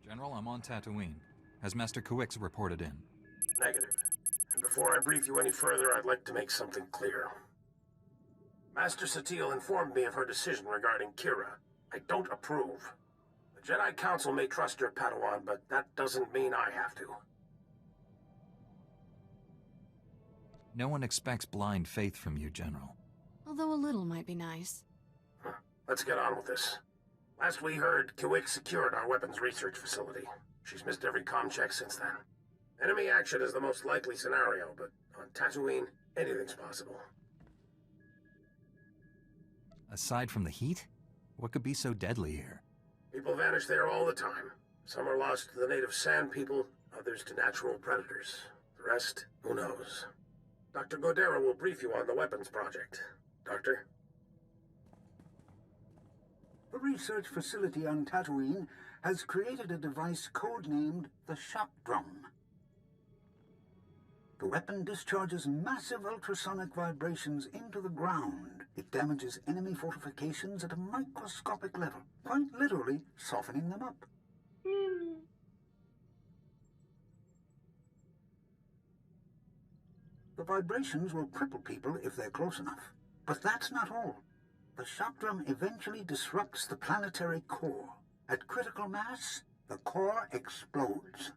General, I'm on Tatooine. Has Master Kawix reported in? Negative. And before I brief you any further, I'd like to make something clear. Master Satele informed me of her decision regarding Kira. I don't approve. The Jedi Council may trust your Padawan, but that doesn't mean I have to. No one expects blind faith from you, General. Although a little might be nice. Let's get on with this. Last we heard, Kawix secured our weapons research facility. She's missed every comm check since then. Enemy action is the most likely scenario, but on Tatooine, anything's possible. Aside from the heat, what could be so deadly here? People vanish there all the time. Some are lost to the native sand people, others to natural predators. The rest, who knows? Dr. Godera will brief you on the weapons project. Doctor? The research facility on Tatooine has created a device codenamed the Shock Drum. The weapon discharges massive ultrasonic vibrations into the ground. It damages enemy fortifications at a microscopic level, quite literally softening them up. The vibrations will cripple people if they're close enough. But that's not all. The shock drum eventually disrupts the planetary core. At critical mass, the core explodes.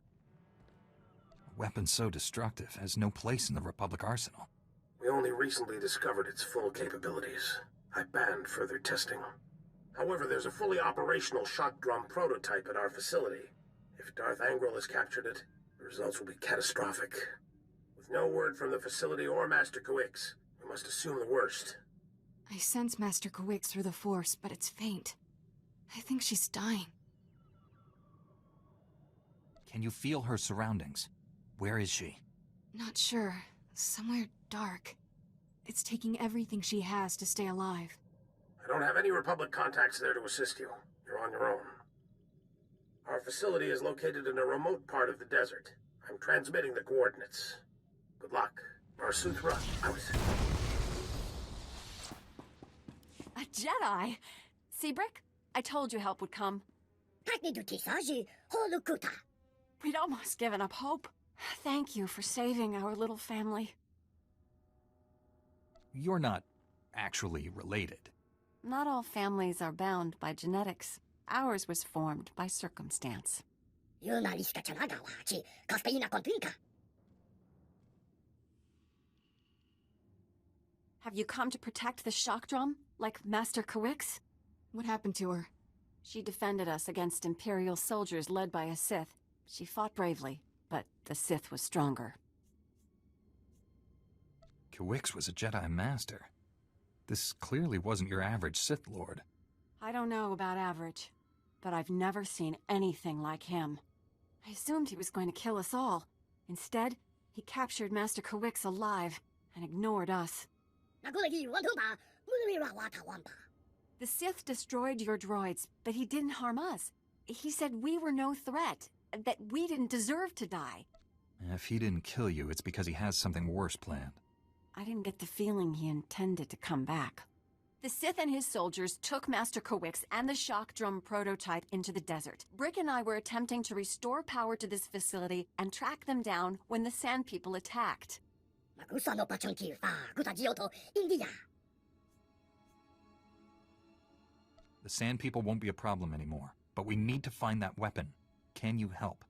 A weapon so destructive has no place in the Republic arsenal. We only recently discovered its full capabilities. I banned further testing. However, there's a fully operational shock drum prototype at our facility. If Darth Angral has captured it, the results will be catastrophic. With no word from the facility or Master Kawix, we must assume the worst. I sense Master Kawix through the Force, but it's faint. I think she's dying. Can you feel her surroundings? Where is she? Not sure. Somewhere dark. It's taking everything she has to stay alive. I don't have any Republic contacts there to assist you. You're on your own. Our facility is located in a remote part of the desert. I'm transmitting the coordinates. Good luck. SWTOR out. A Jedi? Seabrick? I told you help would come. We'd almost given up hope. Thank you for saving our little family. You're not actually related. Not all families are bound by genetics. Ours was formed by circumstance. Have you come to protect the shock drum, like Master Kawix? What happened to her? She defended us against Imperial soldiers led by a Sith. She fought bravely, but the Sith was stronger. Kawix was a Jedi Master. This clearly wasn't your average Sith Lord. I don't know about average, but I've never seen anything like him. I assumed he was going to kill us all. Instead, he captured Master Kawix alive and ignored us. The Sith destroyed your droids, but he didn't harm us. He said we were no threat, that we didn't deserve to die. If he didn't kill you, it's because he has something worse planned. I didn't get the feeling he intended to come back. The Sith and his soldiers took Master Kawix and the shock drum prototype into the desert. Brick and I were attempting to restore power to this facility and track them down when the Sand People attacked. The Sand People won't be a problem anymore, but we need to find that weapon. Can you help?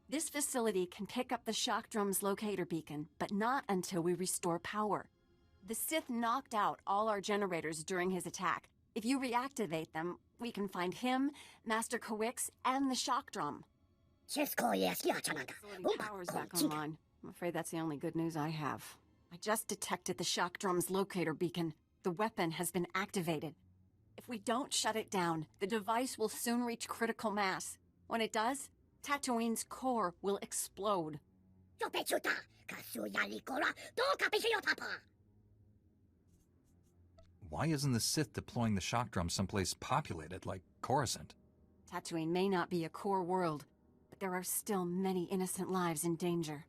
This facility can pick up the shock drum's locator beacon, but not until we restore power. The Sith knocked out all our generators during his attack. If you reactivate them, we can find him, Master Kawix, and the shock drum. Facility power's back online. I'm afraid that's the only good news I have. I just detected the shock drum's locator beacon. The weapon has been activated. If we don't shut it down, the device will soon reach critical mass. When it does, Tatooine's core will explode. Why isn't the Sith deploying the shock drum someplace populated, like Coruscant? Tatooine may not be a core world, but there are still many innocent lives in danger.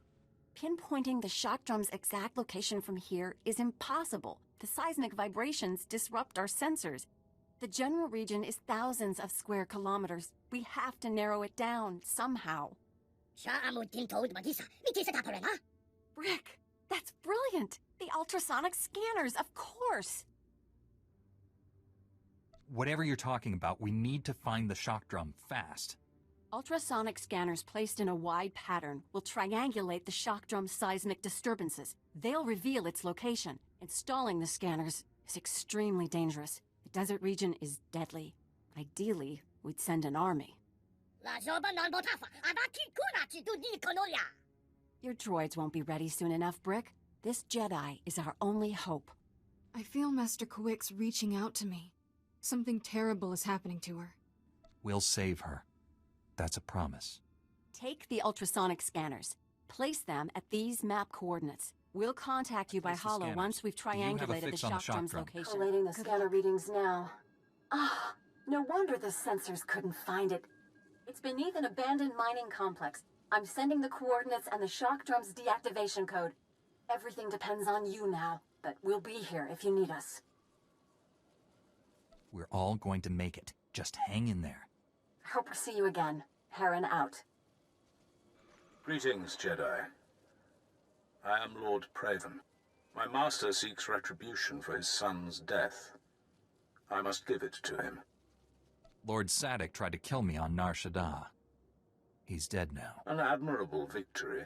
Pinpointing the shock drum's exact location from here is impossible. The seismic vibrations disrupt our sensors. The general region is thousands of square kilometers. We have to narrow it down somehow. Brick, that's brilliant! The ultrasonic scanners, of course! Whatever you're talking about, we need to find the shock drum fast. Ultrasonic scanners placed in a wide pattern will triangulate the shock drum's seismic disturbances. They'll reveal its location. Installing the scanners is extremely dangerous. The desert region is deadly. Ideally, we'd send an army. Your droids won't be ready soon enough, Brick. This Jedi is our only hope. I feel Master Kawix reaching out to me. Something terrible is happening to her. We'll save her. That's a promise. Take the ultrasonic scanners. Place them at these map coordinates. We'll contact you by holo once we've triangulated the shock drum's location. Collating the scanner readings now. Ah, no wonder the sensors couldn't find it. It's beneath an abandoned mining complex. I'm sending the coordinates and the shock drum's deactivation code. Everything depends on you now, but we'll be here if you need us. We're all going to make it. Just hang in there. I hope to see you again. Heron out. Greetings, Jedi. I am Lord Praven. My master seeks retribution for his son's death. I must give it to him. Lord Sadek tried to kill me on Nar Shaddaa. He's dead now. An admirable victory,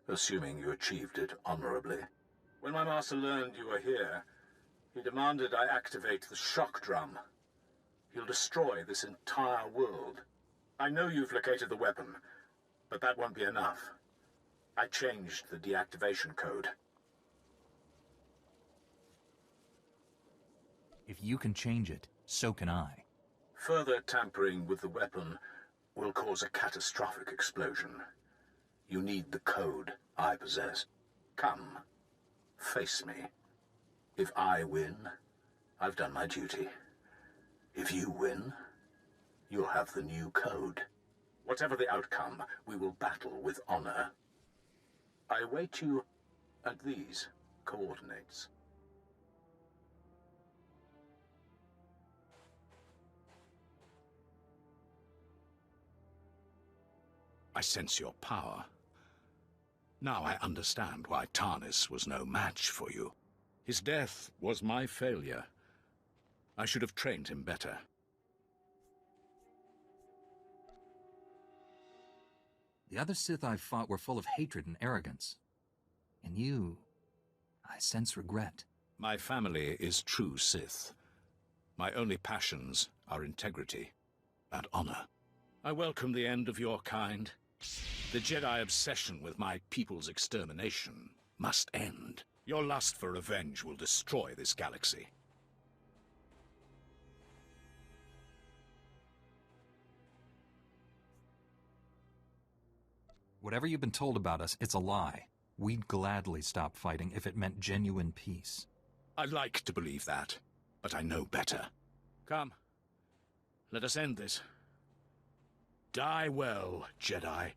assuming you achieved it honorably. When my master learned you were here, he demanded I activate the shock drum. He'll destroy this entire world. I know you've located the weapon, but that won't be enough. I changed the deactivation code. If you can change it, so can I. Further tampering with the weapon will cause a catastrophic explosion. You need the code I possess. Come, face me. If I win, I've done my duty. If you win, you'll have the new code. Whatever the outcome, we will battle with honor. I await you at these coordinates. I sense your power. Now I understand why Tarnis was no match for you. His death was my failure. I should have trained him better. The other Sith I fought were full of hatred and arrogance. In you, I sense regret. My family is true Sith. My only passions are integrity and honor. I welcome the end of your kind. The Jedi obsession with my people's extermination must end. Your lust for revenge will destroy this galaxy. Whatever you've been told about us, it's a lie. We'd gladly stop fighting if it meant genuine peace. I'd like to believe that, but I know better. Come, let us end this. Die well, Jedi.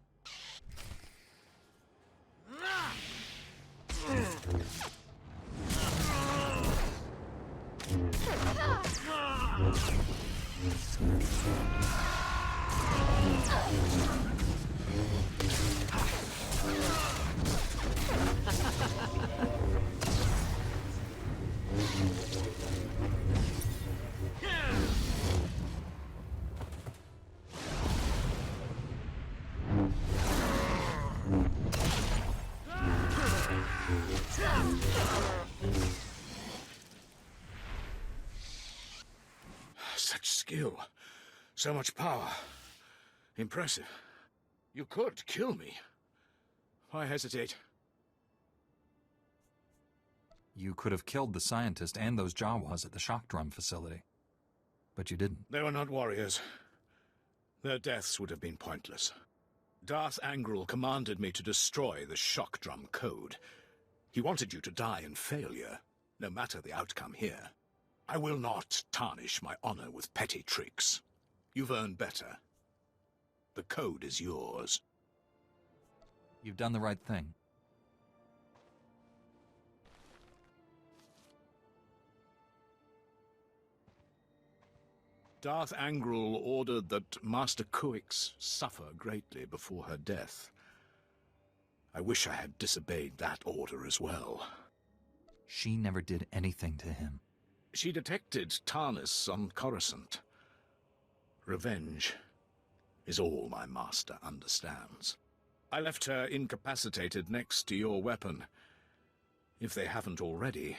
skill. So much power. Impressive. You could kill me. Why hesitate? You could have killed the scientist and those Jawas at the shock drum facility. But you didn't. They were not warriors. Their deaths would have been pointless. Darth Angral commanded me to destroy the shock drum code. He wanted you to die in failure, no matter the outcome here. I will not tarnish my honor with petty tricks. You've earned better. The code is yours. You've done the right thing. Darth Angral ordered that Master Kuix suffer greatly before her death. I wish I had disobeyed that order as well. She never did anything to him. She detected Tarnus on Coruscant. Revenge is all my master understands. I left her incapacitated next to your weapon. If they haven't already,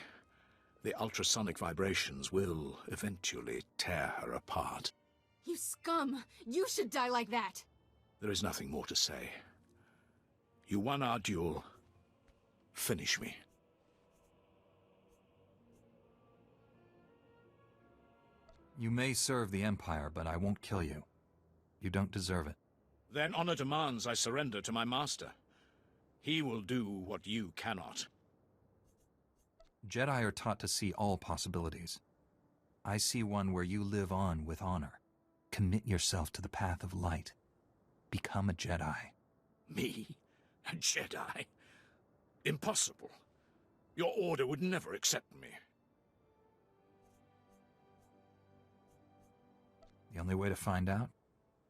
the ultrasonic vibrations will eventually tear her apart. You scum! You should die like that! There is nothing more to say. You won our duel. Finish me. You may serve the Empire, but I won't kill you. You don't deserve it. Then honor demands I surrender to my master. He will do what you cannot. Jedi are taught to see all possibilities. I see one where you live on with honor. Commit yourself to the path of light. Become a Jedi. Me? A Jedi? Impossible. Your order would never accept me. The only way to find out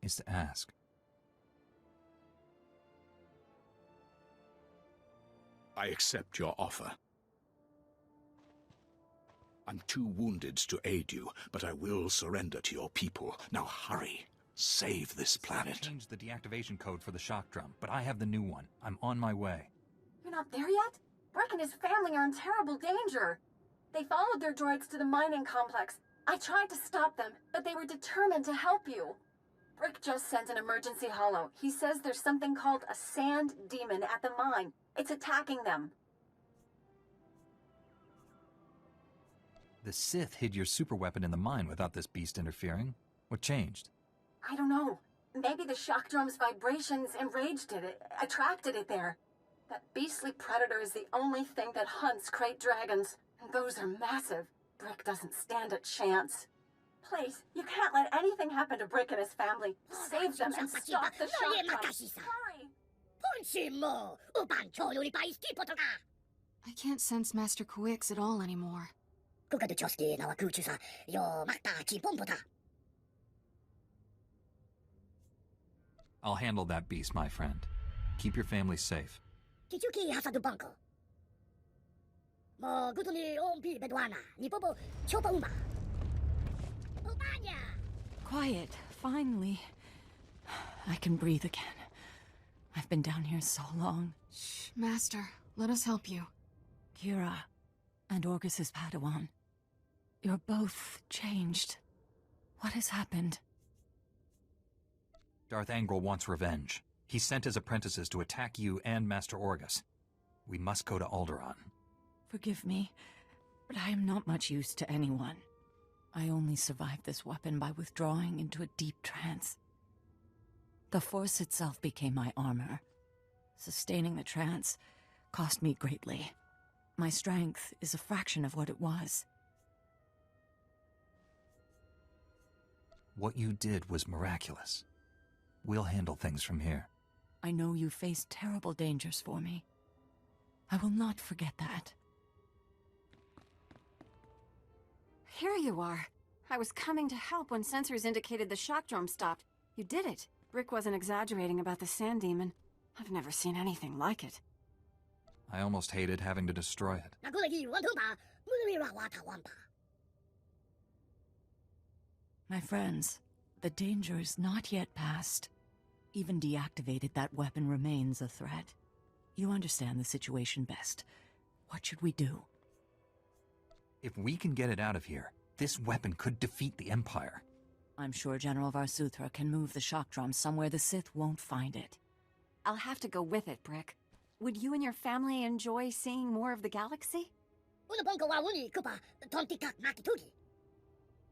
is to ask. I accept your offer. I'm too wounded to aid you, but I will surrender to your people. Now hurry. Save this planet. I changed the deactivation code for the shock drum, but I have the new one. I'm on my way. You're not there yet? Brick and his family are in terrible danger. They followed their droids to the mining complex. I tried to stop them, but they were determined to help you. Brick just sent an emergency holo. He says there's something called a sand demon at the mine. It's attacking them. The Sith hid your superweapon in the mine without this beast interfering. What changed? I don't know. Maybe the shock drum's vibrations enraged it, attracted it there. That beastly predator is the only thing that hunts crate dragons, and those are massive. Brick doesn't stand a chance. Please, you can't let anything happen to Brick and his family. Save them and stop the shock drum. Hurry! I can't sense Master Kuix at all anymore. I'll handle that beast, my friend. Keep your family safe. Quiet, finally. I can breathe again. I've been down here so long. Shh, Master. Let us help you. Kira and Orgus's Padawan. You're both changed. What has happened? Darth Angral wants revenge. He sent his apprentices to attack you and Master Orgus. We must go to Alderaan. Forgive me, but I am not much use to anyone. I only survived this weapon by withdrawing into a deep trance. The Force itself became my armor. Sustaining the trance cost me greatly. My strength is a fraction of what it was. What you did was miraculous. We'll handle things from here. I know you faced terrible dangers for me. I will not forget that. Here you are. I was coming to help when sensors indicated the shock drum stopped. You did it. Brick wasn't exaggerating about the sand demon. I've never seen anything like it. I almost hated having to destroy it. My friends, the danger is not yet past. Even deactivated, that weapon remains a threat. You understand the situation best. What should we do? If we can get it out of here, this weapon could defeat the Empire. I'm sure General Varsuthra can move the shock drum somewhere the Sith won't find it. I'll have to go with it, Brick. Would you and your family enjoy seeing more of the galaxy?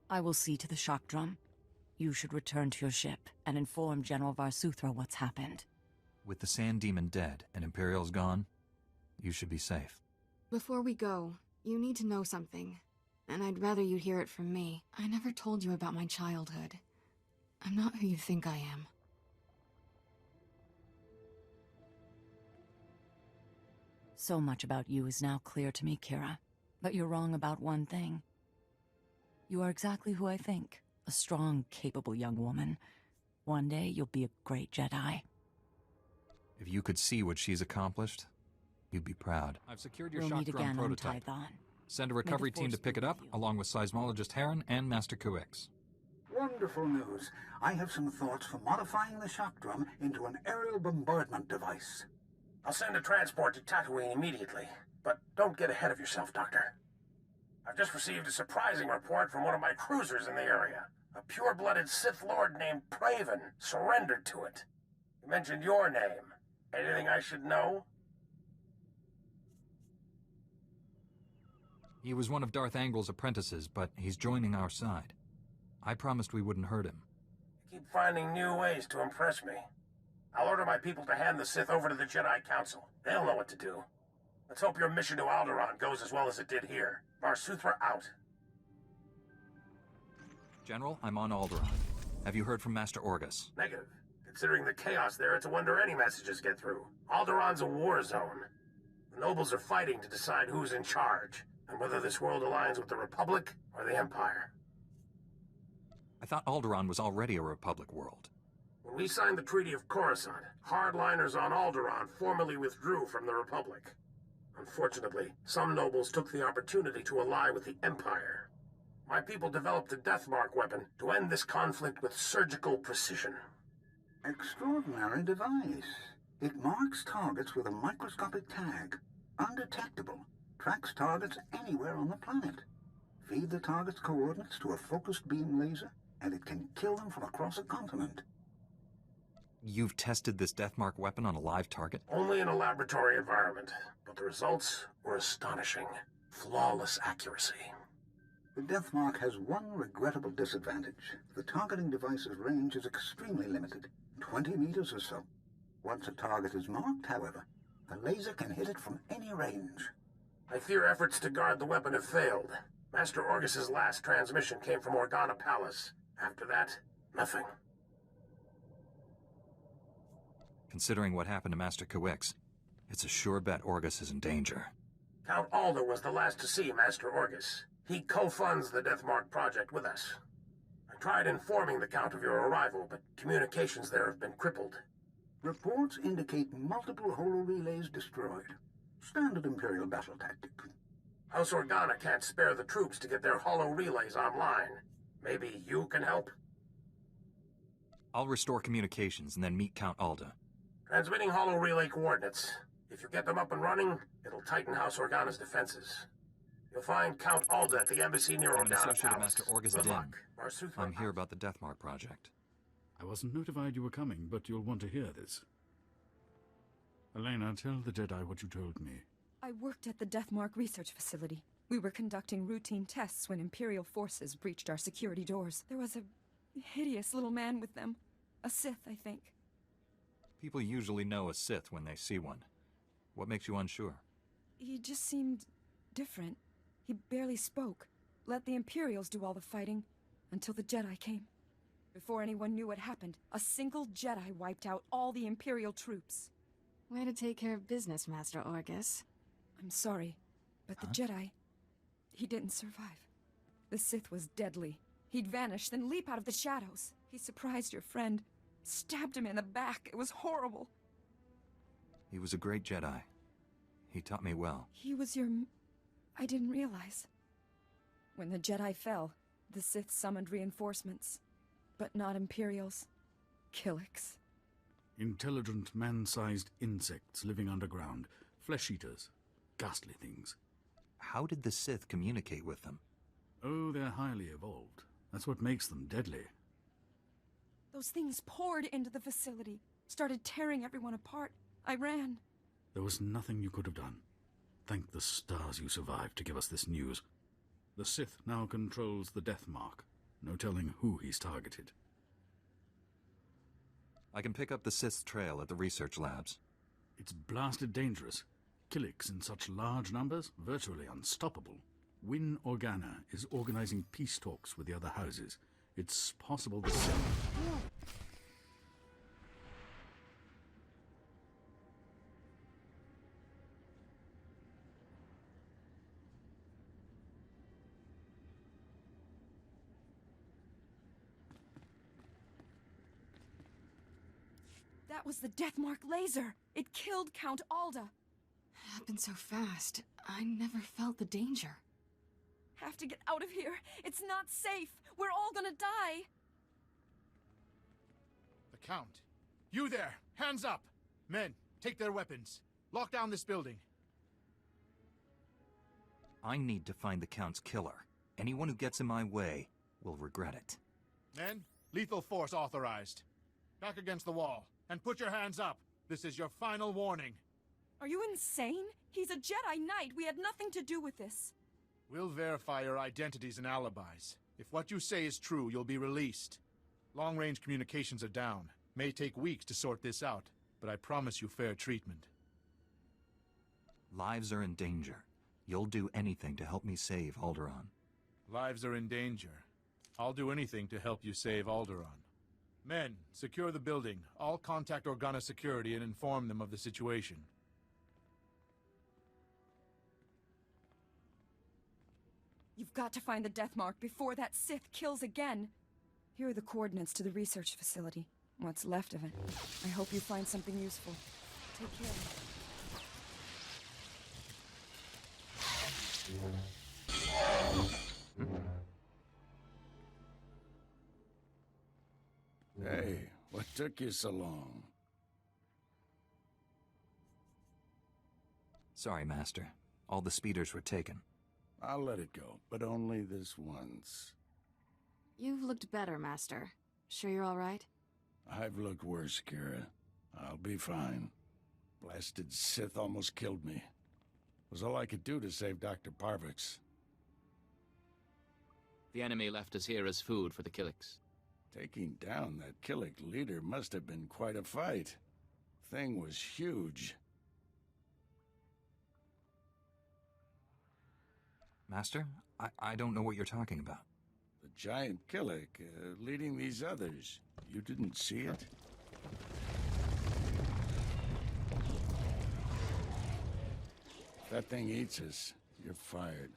I will see to the shock drum. You should return to your ship and inform General Varsuthra what's happened. With the Sand Demon dead and Imperial's gone, you should be safe. Before we go, you need to know something. And I'd rather you'd hear it from me. I never told you about my childhood. I'm not who you think I am. So much about you is now clear to me, Kira. But you're wrong about one thing. You are exactly who I think. A strong, capable young woman. One day you'll be a great Jedi. If you could see what she's accomplished, you'd be proud. I've secured your shock drum prototype. Send a recovery team to pick it up, along with seismologist Heron and Master Kuix. Wonderful news. I have some thoughts for modifying the shock drum into an aerial bombardment device. I'll send a transport to Tatooine immediately. But don't get ahead of yourself, Doctor. I've just received a surprising report from one of my cruisers in the area. A pure-blooded Sith Lord named Praven surrendered to it. He mentioned your name. Anything I should know? He was one of Darth Angrel's apprentices, but he's joining our side. I promised we wouldn't hurt him. You keep finding new ways to impress me. I'll order my people to hand the Sith over to the Jedi Council. They'll know what to do. Let's hope your mission to Alderaan goes as well as it did here. Varsuthra out. General, I'm on Alderaan. Have you heard from Master Orgus? Negative. Considering the chaos there, it's a wonder any messages get through. Alderaan's a war zone. The nobles are fighting to decide who's in charge, and whether this world aligns with the Republic or the Empire. I thought Alderaan was already a Republic world. When we signed the Treaty of Coruscant, hardliners on Alderaan formally withdrew from the Republic. Unfortunately, some nobles took the opportunity to ally with the Empire. My people developed a Deathmark weapon to end this conflict with surgical precision. Extraordinary device. It marks targets with a microscopic tag. Undetectable. Tracks targets anywhere on the planet. Feed the target's coordinates to a focused beam laser, and it can kill them from across a continent. You've tested this Deathmark weapon on a live target? Only in a laboratory environment, but the results were astonishing. Flawless accuracy. The Deathmark has one regrettable disadvantage. The targeting device's range is extremely limited, 20 meters or so. Once a target is marked, however, the laser can hit it from any range. I fear efforts to guard the weapon have failed. Master Orgus's last transmission came from Organa Palace. After that, nothing. Considering what happened to Master Kuix, it's a sure bet Orgus is in danger. Count Alder was the last to see Master Orgus. He co-funds the Deathmark project with us. I tried informing the Count of your arrival, but communications there have been crippled. Reports indicate multiple holorelays destroyed. Standard Imperial battle tactic. House Organa can't spare the troops to get their holo-relays online. Maybe you can help? I'll restore communications and then meet Count Alda. Transmitting holo-relay coordinates. If you get them up and running, it'll tighten House Organa's defenses. You'll find Count Alda at the embassy near I'm an Organa associate of Palace. Master Orgus Good Din. luck. Varsuthra I'm here about the Deathmark project. I wasn't notified you were coming, but you'll want to hear this. Elena, tell the Jedi what you told me. I worked at the Deathmark research facility. We were conducting routine tests when Imperial forces breached our security doors. There was a hideous little man with them. A Sith, I think. People usually know a Sith when they see one. What makes you unsure? He just seemed different. He barely spoke. Let the Imperials do all the fighting until the Jedi came. Before anyone knew what happened, a single Jedi wiped out all the Imperial troops. Way to take care of business, Master Orgus. I'm sorry, but the Jedi, he didn't survive. The Sith was deadly. He'd vanish, then leap out of the shadows. He surprised your friend, stabbed him in the back. It was horrible. He was a great Jedi. He taught me well. He was your... I didn't realize. When the Jedi fell, the Sith summoned reinforcements. But not Imperials. Killiks. Intelligent, man-sized insects living underground. Flesh-eaters. Ghastly things. How did the Sith communicate with them? Oh, they're highly evolved. That's what makes them deadly. Those things poured into the facility, started tearing everyone apart. I ran. There was nothing you could have done. Thank the stars you survived to give us this news. The Sith now controls the Death Mark. No telling who he's targeted. I can pick up the Sith's trail at the research labs. It's blasted dangerous. Killiks in such large numbers, virtually unstoppable. Win Organa is organizing peace talks with the other houses. It's possible the Sith... That was the Deathmark laser. It killed Count Alda. Happened so fast. I never felt the danger. Have to get out of here. It's not safe. We're all gonna die. The Count. You there! Hands up! Men, take their weapons. Lock down this building. I need to find the Count's killer. Anyone who gets in my way will regret it. Men, lethal force authorized. Back against the wall. And put your hands up. This is your final warning. Are you insane? He's a Jedi Knight. We had nothing to do with this. We'll verify your identities and alibis. If what you say is true, you'll be released. Long-range communications are down. May take weeks to sort this out, but I promise you fair treatment. Lives are in danger. You'll do anything to help me save Alderaan. Lives are in danger. I'll do anything to help you save Alderaan. Men, secure the building. All contact Organa security and inform them of the situation. You've got to find the Deathmark before that Sith kills again. Here are the coordinates to the research facility. What's left of it. I hope you find something useful. Take care. Hey, what took you so long? Sorry, Master. All the speeders were taken. I'll let it go, but only this once. You've looked better, Master. Sure you're all right? I've looked worse, Kira. I'll be fine. Blasted Sith almost killed me. It was all I could do to save Dr. Parvix. The enemy left us here as food for the Killiks. Taking down that Killik leader must have been quite a fight. Thing was huge. Master, I don't know what you're talking about. The giant Killik leading these others. You didn't see it? If that thing eats us, you're fired.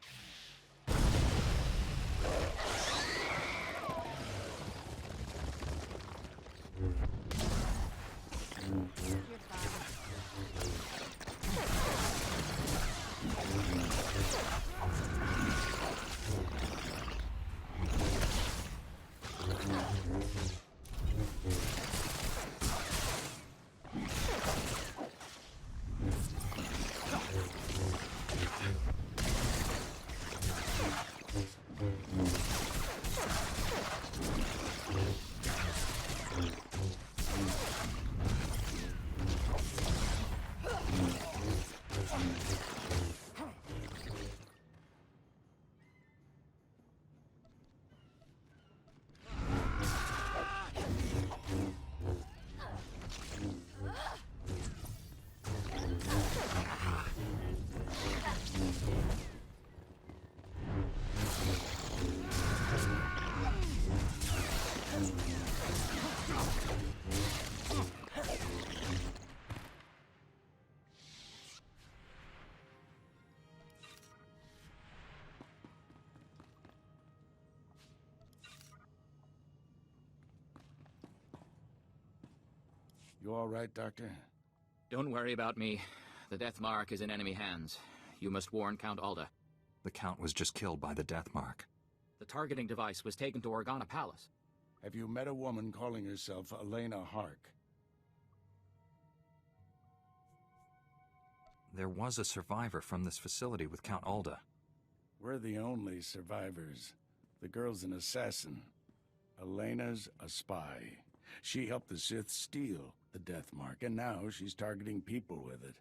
You all right, Doctor? Don't worry about me. The Death Mark is in enemy hands. You must warn Count Alda. The Count was just killed by the Death Mark. The targeting device was taken to Organa Palace. Have you met a woman calling herself Elena Hark? There was a survivor from this facility with Count Alda. We're the only survivors. The girl's an assassin. Elena's a spy. She helped the Sith steal the Death Mark, and now she's targeting people with it.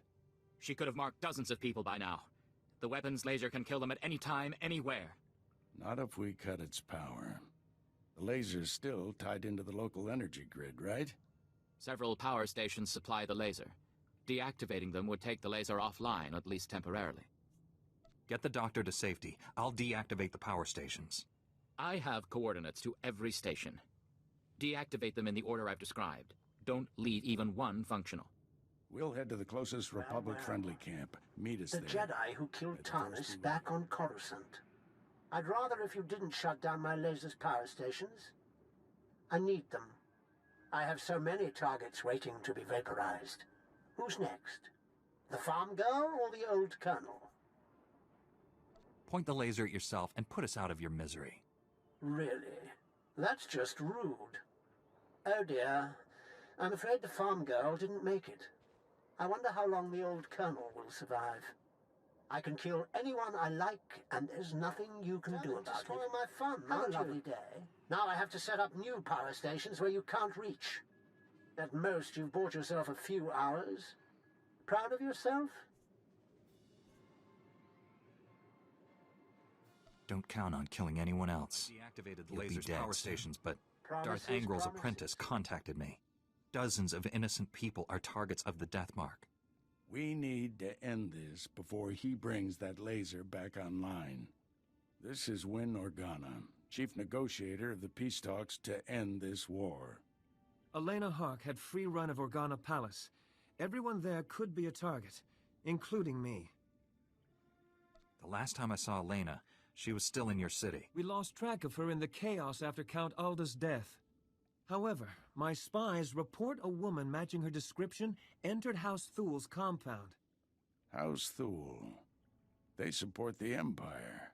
She could have marked dozens of people by now. The weapon's laser can kill them at any time, anywhere. Not if we cut its power. The laser's still tied into the local energy grid, right? Several power stations supply the laser. Deactivating them would take the laser offline, at least temporarily. Get the doctor to safety. I'll deactivate the power stations. I have coordinates to every station. Deactivate them in the order I've described. Don't leave even one functional. We'll head to the closest Republic-friendly camp. Meet us the there. The Jedi who killed Tarnis back on Coruscant. I'd rather if you didn't shut down my laser's power stations. I need them. I have so many targets waiting to be vaporized. Who's next? The farm girl or the old colonel? Point the laser at yourself and put us out of your misery. Really? That's just rude. Oh dear. I'm afraid the farm girl didn't make it. I wonder how long the old colonel will survive. I can kill anyone I like, and there's nothing you can do about it. Destroy my fun, have a lovely day. Now I have to set up new power stations where you can't reach. At most, you've bought yourself a few hours. Proud of yourself? Don't count on killing anyone else. Deactivated the You'll laser's be dead power soon. stations, but Darth Angrel's apprentice contacted me. Dozens of innocent people are targets of the Death Mark. We need to end this before he brings that laser back online. This is Win Organa, chief negotiator of the peace talks to end this war. Elena Hawk had free run of Organa Palace. Everyone there could be a target, including me. The last time I saw Elena, she was still in your city. We lost track of her in the chaos after Count Alda's death. However, my spies report a woman matching her description entered House Thul's compound. House Thul? They support the Empire.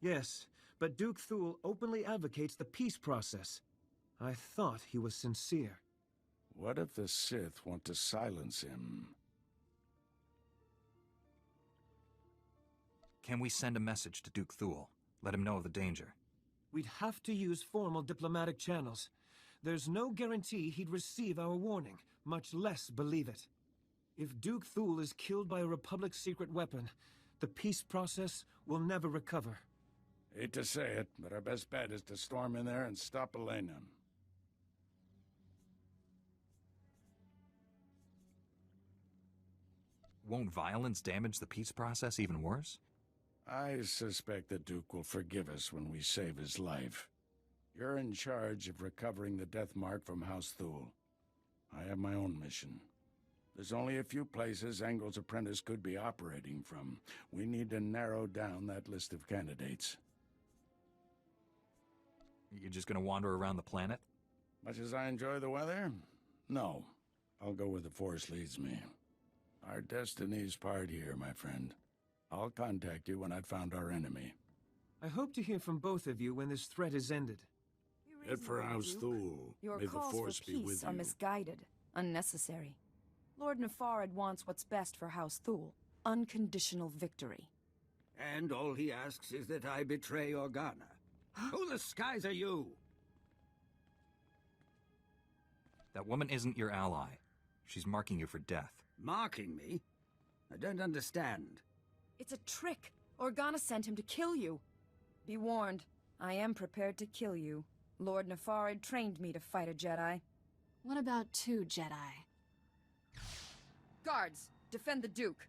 Yes, but Duke Thul openly advocates the peace process. I thought he was sincere. What if the Sith want to silence him? Can we send a message to Duke Thul? Let him know of the danger. We'd have to use formal diplomatic channels. There's no guarantee he'd receive our warning, much less believe it. If Duke Thul is killed by a Republic secret weapon, the peace process will never recover. Hate to say it, but our best bet is to storm in there and stop Elena. Won't violence damage the peace process even worse? I suspect the Duke will forgive us when we save his life. You're in charge of recovering the Death Mark from House Thul. I have my own mission. There's only a few places Angel's apprentice could be operating from. We need to narrow down that list of candidates. You're just gonna wander around the planet? Much as I enjoy the weather? No. I'll go where the Force leads me. Our destiny's part here, my friend. I'll contact you when I've found our enemy. I hope to hear from both of you when this threat is ended. Head for House Thul. Your May the calls Force for be peace with are you. misguided, unnecessary. Lord Nefarad wants what's best for House Thul. Unconditional victory. And all he asks is that I betray Organa. Who the skies are you? That woman isn't your ally. She's marking you for death. Marking me? I don't understand. It's a trick. Organa sent him to kill you. Be warned, I am prepared to kill you. Lord Nefarad trained me to fight a Jedi. What about 2 Jedi? Guards, defend the Duke.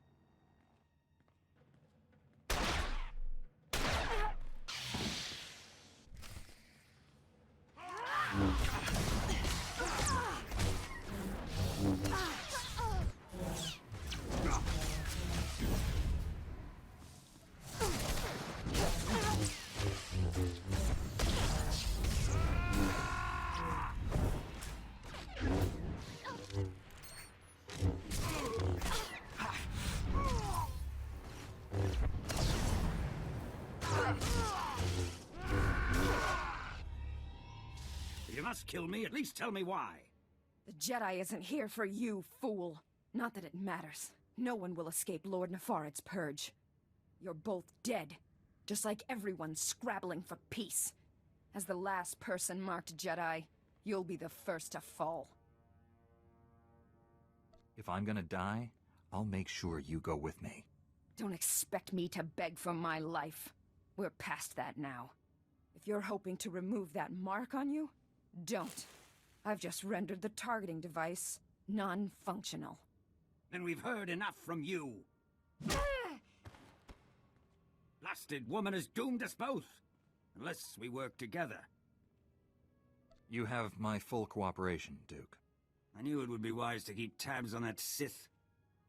If you must kill me, at least tell me why. The Jedi isn't here for you, fool. Not that it matters. No one will escape Lord Nefarad's purge. You're both dead, just like everyone scrabbling for peace. As the last person marked Jedi, You'll be the first to fall. If I'm gonna die, I'll make sure you go with me. Don't expect me to beg for my life. We're past that now. If you're hoping to remove that mark on you, don't. I've just rendered the targeting device non-functional. Then we've heard enough from you. Blasted woman has doomed us both. Unless we work together. You have my full cooperation, Duke. I knew it would be wise to keep tabs on that Sith.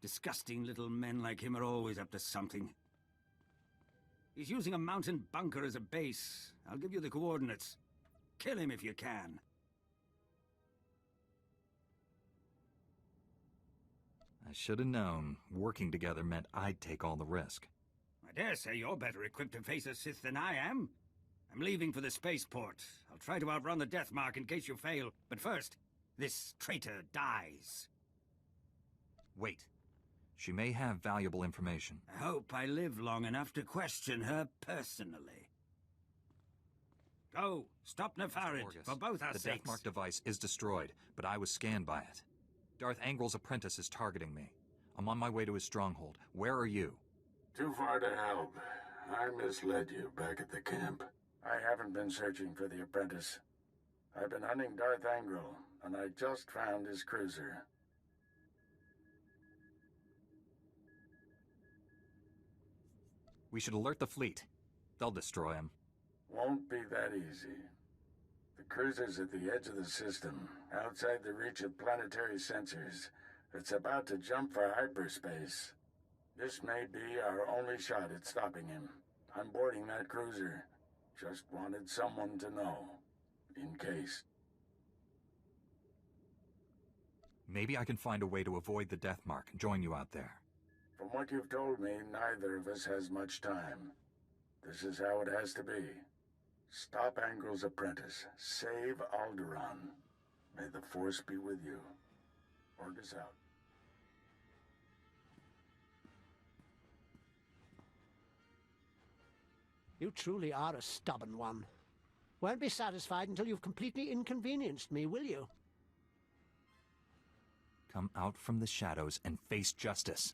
Disgusting little men like him are always up to something. He's using a mountain bunker as a base. I'll give you the coordinates. Kill him if you can. I should have known. Working together meant I'd take all the risk. I dare say you're better equipped to face a Sith than I am. I'm leaving for the spaceport. I'll try to outrun the death mark in case you fail. But first, this traitor dies. Wait. She may have valuable information. I hope I live long enough to question her personally. Go, stop Nefarid, for both our The sakes. Deathmark device is destroyed, but I was scanned by it. Darth Angrel's apprentice is targeting me. I'm on my way to his stronghold. Where are you? Too far to help. I misled you back at the camp. I haven't been searching for the apprentice. I've been hunting Darth Angrel, and I just found his cruiser. We should alert the fleet. They'll destroy him. Won't be that easy. The cruiser's at the edge of the system, outside the reach of planetary sensors. It's about to jump for hyperspace. This may be our only shot at stopping him. I'm boarding that cruiser. Just wanted someone to know. In case. Maybe I can find a way to avoid the Deathmark and join you out there. From what you've told me, neither of us has much time. This is how it has to be. Stop Angrel's apprentice. Save Alderaan. May the Force be with you. Orders out. You truly are a stubborn one. Won't be satisfied until you've completely inconvenienced me, will you? Come out from the shadows and face justice.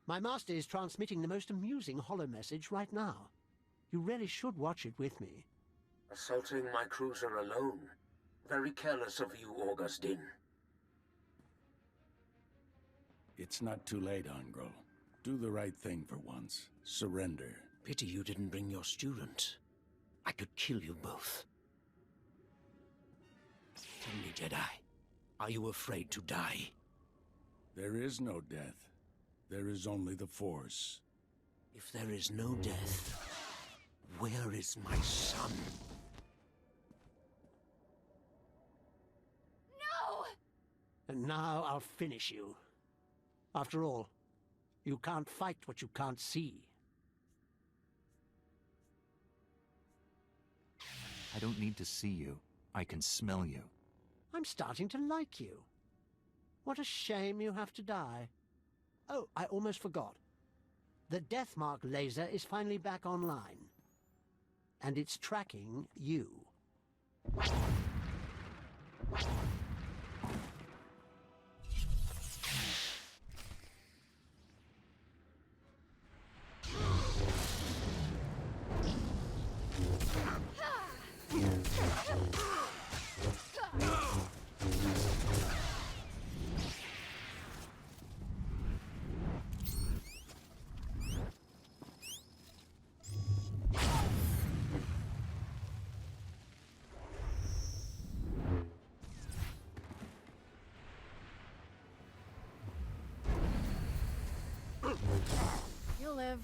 My master is transmitting the most amusing holo message right now. You really should watch it with me. Assaulting my cruiser alone. Very careless of you, Augustine. It's not too late, Angrel. Do the right thing for once. Surrender. Pity you didn't bring your student. I could kill you both. Tell me, Jedi, are you afraid to die? There is no death. There is only the Force. If there is no death, where is my son? No! And now I'll finish you. After all, you can't fight what you can't see. I don't need to see you. I can smell you. I'm starting to like you. What a shame you have to die. Oh, I almost forgot. The Deathmark laser is finally back online. And it's tracking you. You'll live.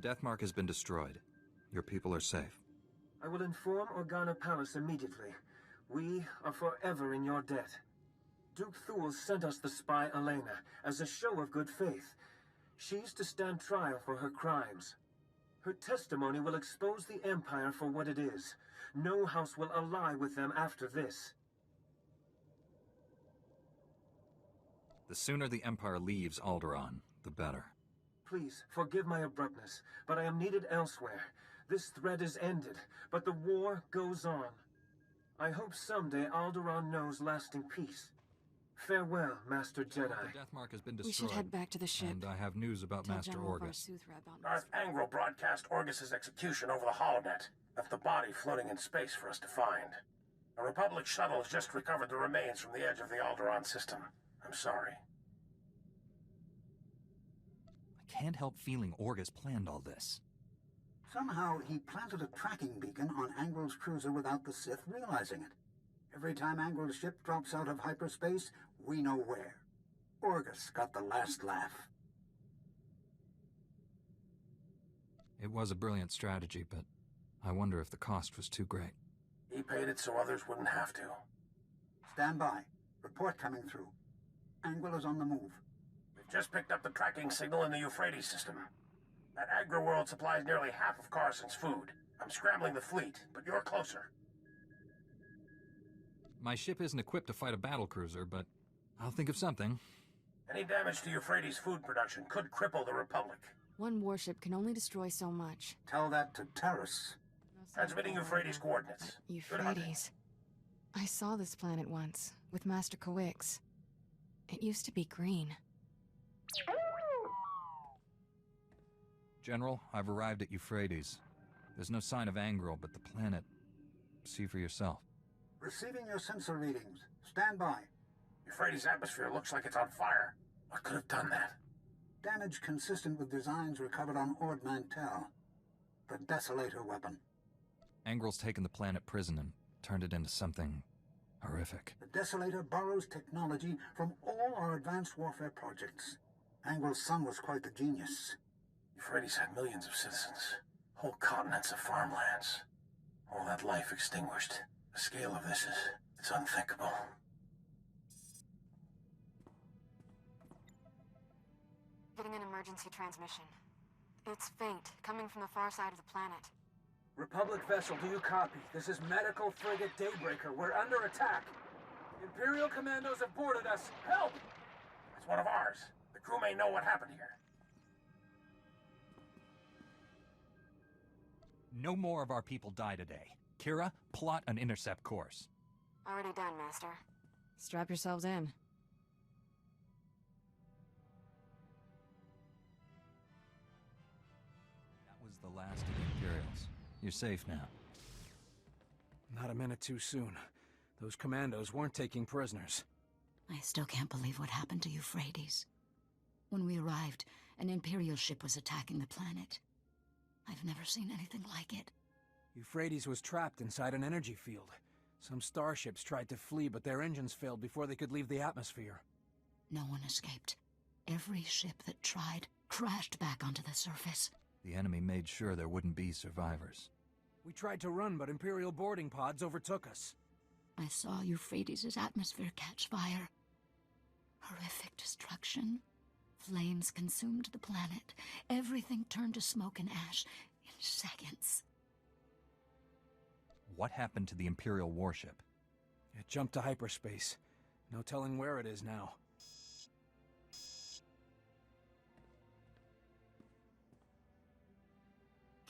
The death mark has been destroyed. Your people are safe. I will inform Organa Palace immediately. We are forever in your debt. Duke Thule sent us the spy Elena as a show of good faith. She's to stand trial for her crimes. Her testimony will expose the Empire for what it is. No house will ally with them after this. The sooner the Empire leaves Alderaan, the better. Please, forgive my abruptness, but I am needed elsewhere. This threat is ended, but the war goes on. I hope someday Alderaan knows lasting peace. Farewell, Master Jedi. The death mark has been destroyed. We should head back to the ship. And I have news about Tell Master General Orgus. Varsoothra about Darth Angral broadcast Orgus's execution over the holonet. Left the body floating in space for us to find. A Republic shuttle has just recovered the remains from the edge of the Alderaan system. I'm sorry. I can't help feeling Orgus planned all this. Somehow, he planted a tracking beacon on Angral's cruiser without the Sith realizing it. Every time Angral's ship drops out of hyperspace, we know where. Orgus got the last laugh. It was a brilliant strategy, but I wonder if the cost was too great. He paid it so others wouldn't have to. Stand by. Report coming through. Angral is on the move. We've just picked up the tracking signal in the Euphrates system. That agri-world supplies nearly half of Carson's food. I'm scrambling the fleet, but you're closer. My ship isn't equipped to fight a battlecruiser, but I'll think of something. Any damage to Euphrates food production could cripple the Republic. One warship can only destroy so much. Tell that to Terrace. Transmitting Euphrates coordinates. Euphrates. I saw this planet once, with Master Kawix. It used to be green. General, I've arrived at Euphrates. There's no sign of Angral, but the planet... See for yourself. Receiving your sensor readings. Stand by. Euphrates' atmosphere looks like it's on fire. What could have done that? Damage consistent with designs recovered on Ord Mantell. The Desolator weapon. Angral's taken the planet prison and turned it into something horrific. The Desolator borrows technology from all our advanced warfare projects. Angral's son was quite the genius. Euphrates had millions of citizens. Whole continents of farmlands. All that life extinguished. The scale of this it's unthinkable. Getting an emergency transmission. It's faint, coming from the far side of the planet. Republic vessel, do you copy? This is medical frigate Daybreaker. We're under attack. Imperial commandos have boarded us. Help! It's one of ours. The crew may know what happened here. No more of our people die today. Kira, plot an intercept course. Already done, Master. Strap yourselves in. That was the last of the Imperials. You're safe now. Not a minute too soon. Those commandos weren't taking prisoners. I still can't believe what happened to Euphrates. When we arrived, an Imperial ship was attacking the planet. I've never seen anything like it. Euphrates was trapped inside an energy field. Some starships tried to flee, but their engines failed before they could leave the atmosphere. No one escaped. Every ship that tried crashed back onto the surface. The enemy made sure there wouldn't be survivors. We tried to run, but Imperial boarding pods overtook us. I saw Euphrates' atmosphere catch fire. Horrific destruction. Flames consumed the planet. Everything turned to smoke and ash in seconds. What happened to the Imperial warship? It jumped to hyperspace. No telling where it is now.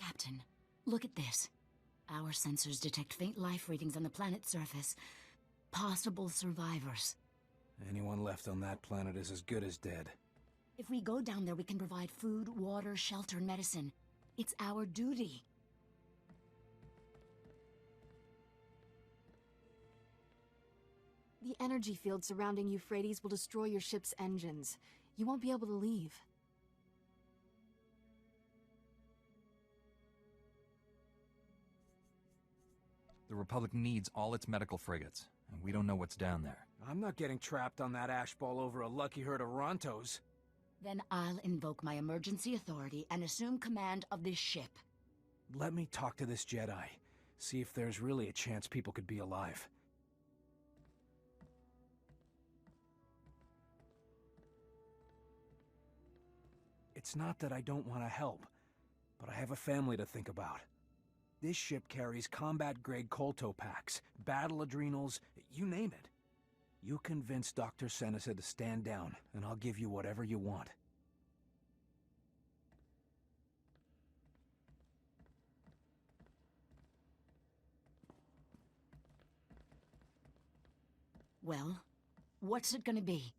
Captain, look at this. Our sensors detect faint life readings on the planet's surface. Possible survivors. Anyone left on that planet is as good as dead. If we go down there, we can provide food, water, shelter, and medicine. It's our duty. The energy field surrounding Euphrates will destroy your ship's engines. You won't be able to leave. The Republic needs all its medical frigates, and we don't know what's down there. I'm not getting trapped on that ash ball over a lucky herd of Rontos. Then I'll invoke my emergency authority and assume command of this ship. Let me talk to this Jedi. See if there's really a chance people could be alive. It's not that I don't want to help, but I have a family to think about. This ship carries combat-grade Kolto packs, battle adrenals, you name it. You convince Dr. Seneca to stand down, and I'll give you whatever you want. Well, what's it gonna be?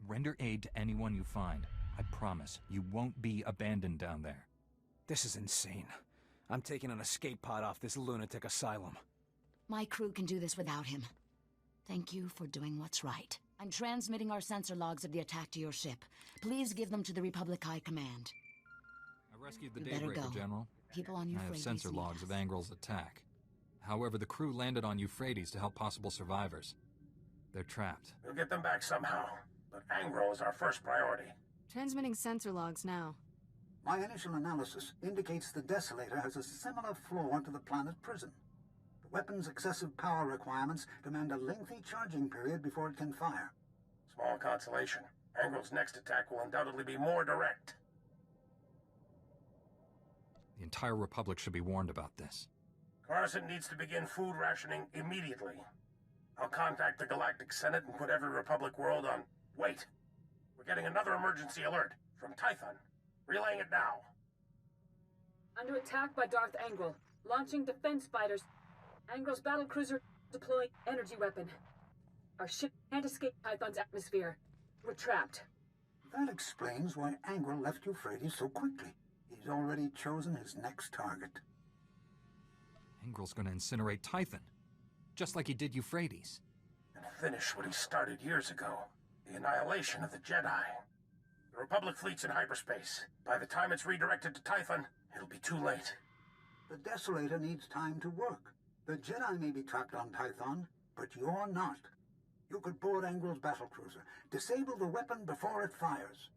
Render aid to anyone you find. I promise, you won't be abandoned down there. This is insane. I'm taking an escape pod off this lunatic asylum. My crew can do this without him. Thank you for doing what's right. I'm transmitting our sensor logs of the attack to your ship. Please give them to the Republic High Command. I rescued the You better Daybreaker, go. General. People on I have Euphrates sensor need logs of us. Angril's attack. However, the crew landed on Euphrates to help possible survivors. They're trapped. We'll get them back somehow, but Angril is our first priority. Transmitting sensor logs now. My initial analysis indicates the Desolator has a similar flaw to the planet prison. The weapon's excessive power requirements demand a lengthy charging period before it can fire. Small consolation. Angril's next attack will undoubtedly be more direct. The entire Republic should be warned about this. Carson needs to begin food rationing immediately. I'll contact the Galactic Senate and put every Republic world on... Wait! We're getting another emergency alert from Typhon. Relaying it now. Under attack by Darth Angril. Launching defense fighters. Angril's battlecruiser deploying energy weapon. Our ship can't escape Typhon's atmosphere. We're trapped. That explains why Angril left Euphrates so quickly. He's already chosen his next target. Angril's gonna incinerate Typhon, just like he did Euphrates. And finish what he started years ago. The annihilation of the Jedi. The Republic fleet's in hyperspace. By the time it's redirected to Typhon, it'll be too late. The Desolator needs time to work. The Jedi may be trapped on Typhon, but you're not. You could board Angril's battlecruiser, disable the weapon before it fires.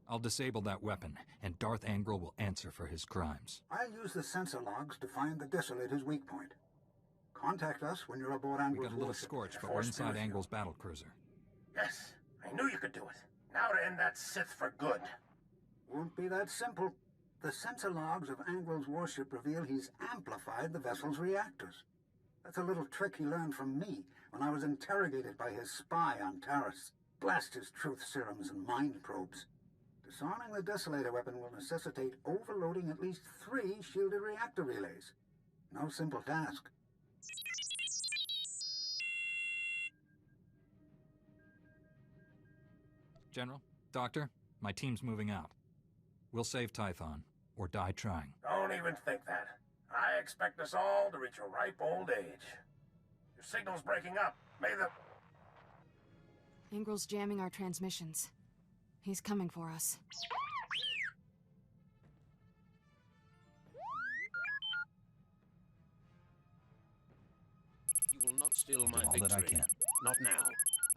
I'll disable that weapon, and Darth Angril will answer for his crimes. I'll use the sensor logs to find the Desolator's weak point. Contact us when you're aboard Angril's We got a little warship. scorch, but we're inside Angril's battlecruiser. Yes, I knew you could do it. Now to end that Sith for good. Won't be that simple. The sensor logs of Angril's warship reveal he's amplified the vessel's reactors. That's a little trick he learned from me when I was interrogated by his spy on Taris. Blast his truth serums and mind probes. Disarming the Desolator weapon will necessitate overloading at least 3 shielded reactor relays. No simple task. General, Doctor, my team's moving out. We'll save Typhon, or die trying. Don't even think that. I expect us all to reach a ripe old age. Your signal's breaking up. May the... Angril's jamming our transmissions. He's coming for us. You will not steal my all victory. that I can. Not now.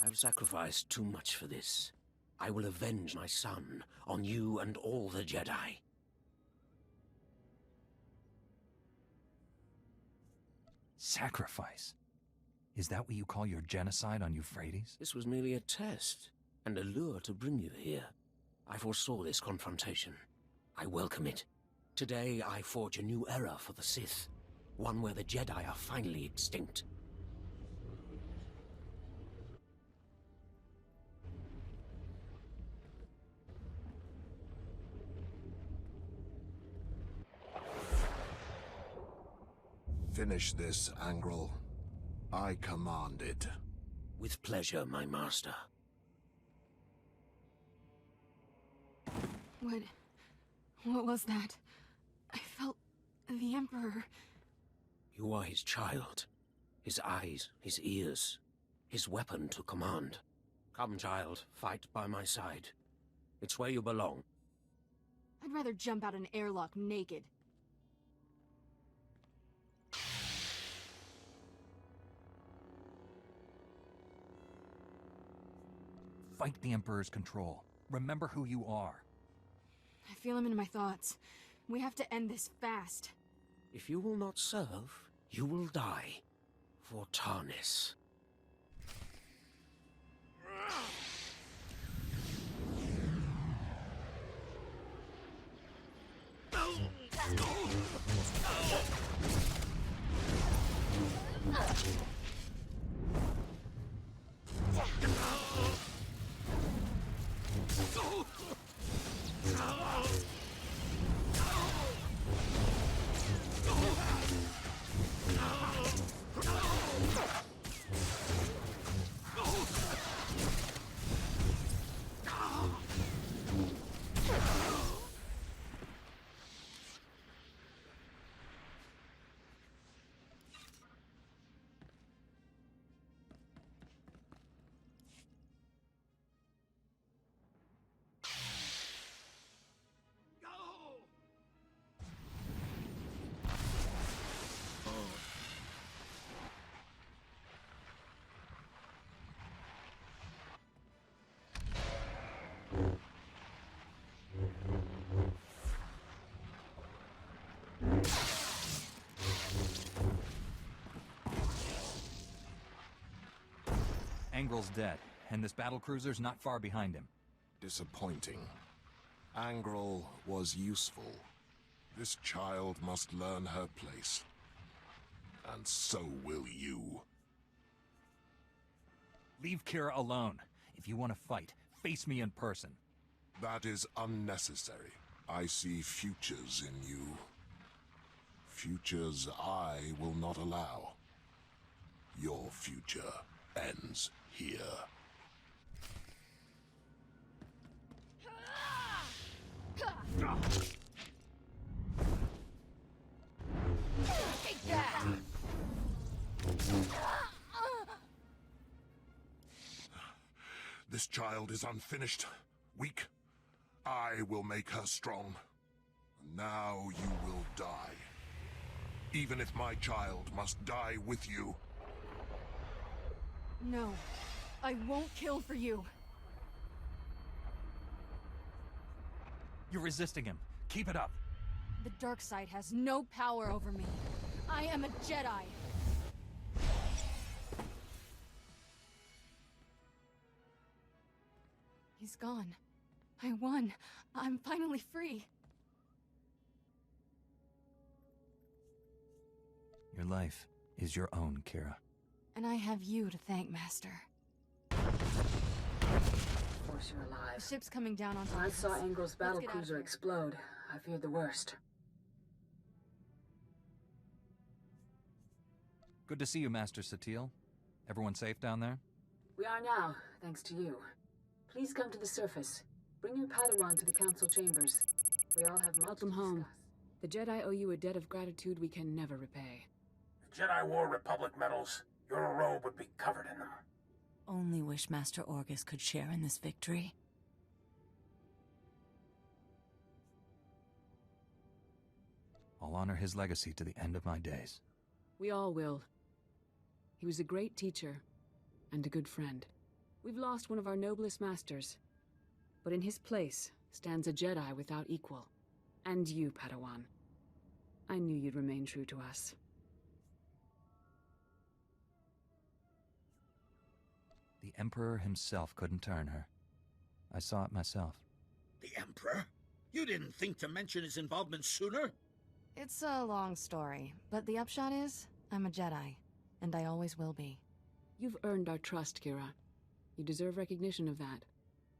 I've sacrificed too much for this. I will avenge my son on you and all the Jedi. Sacrifice? Is that what you call your genocide on Euphrates? This was merely a test, and a lure to bring you here. I foresaw this confrontation. I welcome it. Today I forge a new era for the Sith. One where the Jedi are finally extinct. Finish this, Angril. I command it. With pleasure, my master. What was that? I felt the Emperor. You are his child. His eyes, his ears, his weapon to command. Come, child, fight by my side. It's where you belong. I'd rather jump out an airlock naked. Fight the Emperor's control. Remember who you are. I feel him in my thoughts. We have to end this fast. If you will not serve, you will die. For Tarnis. Angrel's dead, and this battlecruiser's not far behind him. Disappointing. Angrel was useful. This child must learn her place. And so will you. Leave Kira alone. If you want to fight, face me in person. That is unnecessary. I see futures in you. Futures I will not allow. Your future ends here. Take that! This child is unfinished, weak. I will make her strong. Now you will die. Even if my child must die with you. No, I won't kill for you. You're resisting him. Keep it up. The dark side has no power over me. I am a Jedi. He's gone. I won. I'm finally free. Your life is your own, Kira. And I have you to thank, Master. Of course you're alive. The ship's coming down on top I of saw us. Angrel's Let's get out of battlecruiser here. explode. I feared the worst. Good to see you, Master Satele. Everyone safe down there? We are now, thanks to you. Please come to the surface. Bring your Padawan to the council chambers. We all have much to discuss. The Jedi owe you a debt of gratitude we can never repay. The Jedi War Republic medals, your robe would be covered in them. Only wish Master Orgus could share in this victory. I'll honor his legacy to the end of my days. We all will. He was a great teacher and a good friend. We've lost one of our noblest masters, but in his place stands a Jedi without equal. And you, Padawan. I knew you'd remain true to us. The Emperor himself couldn't turn her. I saw it myself. The Emperor? You didn't think to mention his involvement sooner? It's a long story, but the upshot is, I'm a Jedi, and I always will be. You've earned our trust, Kira. You deserve recognition of that.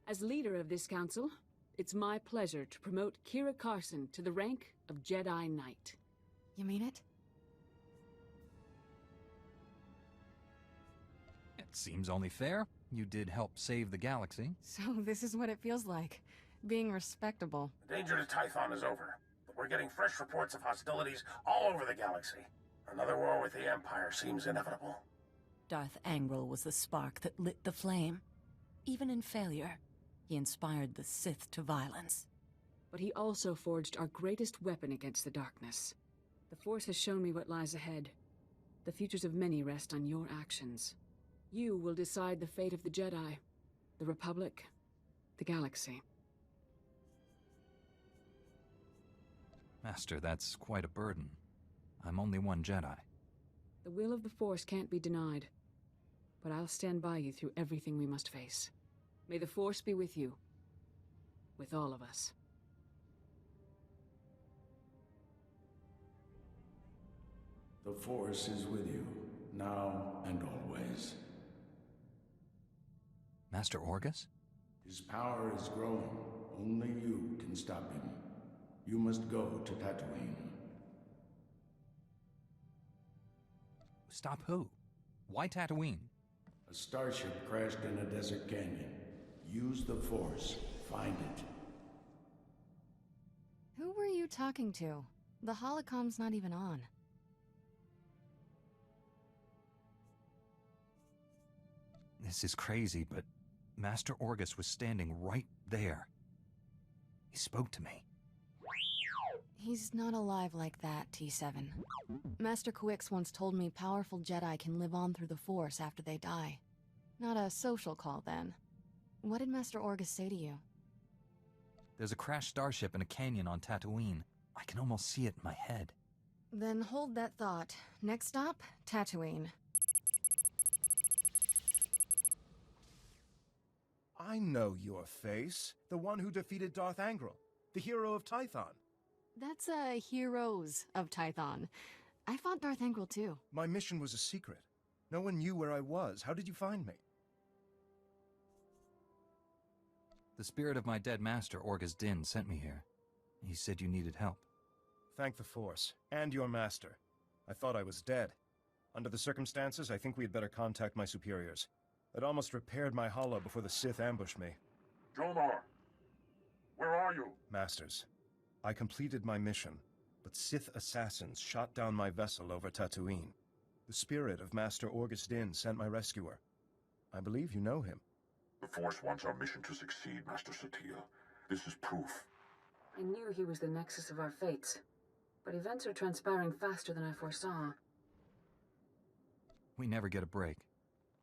As leader of this council, it's my pleasure to promote Kira Carson to the rank of Jedi Knight. You mean it? It seems only fair. You did help save the galaxy. So this is what it feels like, being respectable. The danger to Tython is over, but we're getting fresh reports of hostilities all over the galaxy. Another war with the Empire seems inevitable. Darth Angrel was the spark that lit the flame. Even in failure, He inspired the Sith to violence. But he also forged our greatest weapon against the darkness. The Force has shown me what lies ahead. The futures of many rest on your actions. You will decide the fate of the Jedi, the Republic, the galaxy. Master, that's quite a burden. I'm only one Jedi. The will of the Force can't be denied. But I'll stand by you through everything we must face. May the Force be with you. With all of us. The Force is with you, now and always. Master Orgus? His power is growing. Only you can stop him. You must go to Tatooine. Stop who? Why Tatooine? A starship crashed in a desert canyon. Use the Force. Find it. Who were you talking to? The holocom's not even on. This is crazy, but Master Orgus was standing right there. He spoke to me. He's not alive like that, T7. Master Quix once told me powerful Jedi can live on through the Force after they die. Not a social call, then. What did Master Orgus say to you? There's a crashed starship in a canyon on Tatooine. I can almost see it in my head. Then hold that thought. Next stop, Tatooine. I know your face. The one who defeated Darth Angral, the hero of Tython. That's heroes of Tython. I fought Darth Angral too. My mission was a secret. No one knew where I was. How did you find me? The spirit of my dead master, Orgus Din, sent me here. He said you needed help. Thank the Force, and your master. I thought I was dead. Under the circumstances, I think we had better contact my superiors. I'd almost repaired my holo before the Sith ambushed me. Jomar! Where are you? Masters, I completed my mission, but Sith assassins shot down my vessel over Tatooine. The spirit of Master Orgus Din sent my rescuer. I believe you know him. The Force wants our mission to succeed, Master SWTOR. This is proof. I knew he was the nexus of our fates, but events are transpiring faster than I foresaw. We never get a break,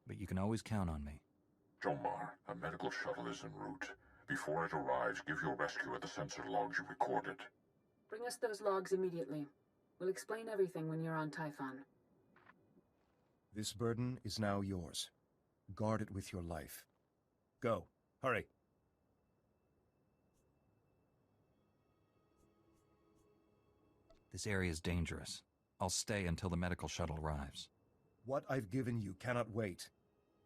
but you can always count on me. Jomar, a medical shuttle is en route. Before it arrives, give your rescuer the sensor logs you recorded. Bring us those logs immediately. We'll explain everything when you're on Typhon. This burden is now yours. Guard it with your life. Go. Hurry. This area is dangerous. I'll stay until the medical shuttle arrives. What I've given you cannot wait.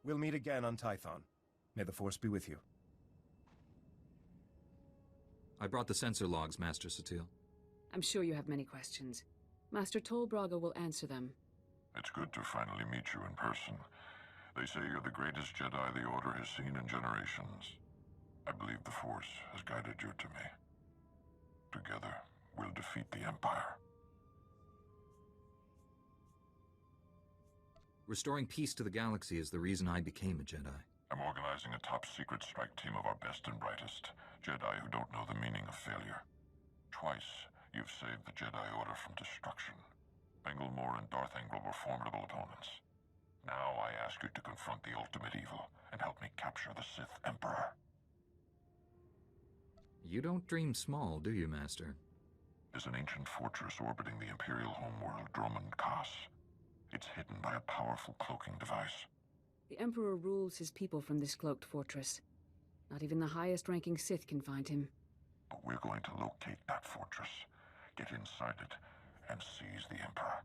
We'll meet again on Tython. May the Force be with you. I brought the sensor logs, Master SWTOR. I'm sure you have many questions. Master Tol Braga will answer them. It's good to finally meet you in person. They say you're the greatest Jedi the Order has seen in generations. I believe the Force has guided you to me. Together, we'll defeat the Empire. Restoring peace to the galaxy is the reason I became a Jedi. I'm organizing a top-secret strike team of our best and brightest. Jedi who don't know the meaning of failure. Twice, you've saved the Jedi Order from destruction. Bengilmore and Darth Angral were formidable opponents. Now I ask you to confront the ultimate evil and help me capture the Sith Emperor. You don't dream small, do you, Master? There's an ancient fortress orbiting the Imperial homeworld, Dromund Kaas. It's hidden by a powerful cloaking device. The Emperor rules his people from this cloaked fortress. Not even the highest-ranking Sith can find him. But we're going to locate that fortress, get inside it, and seize the Emperor.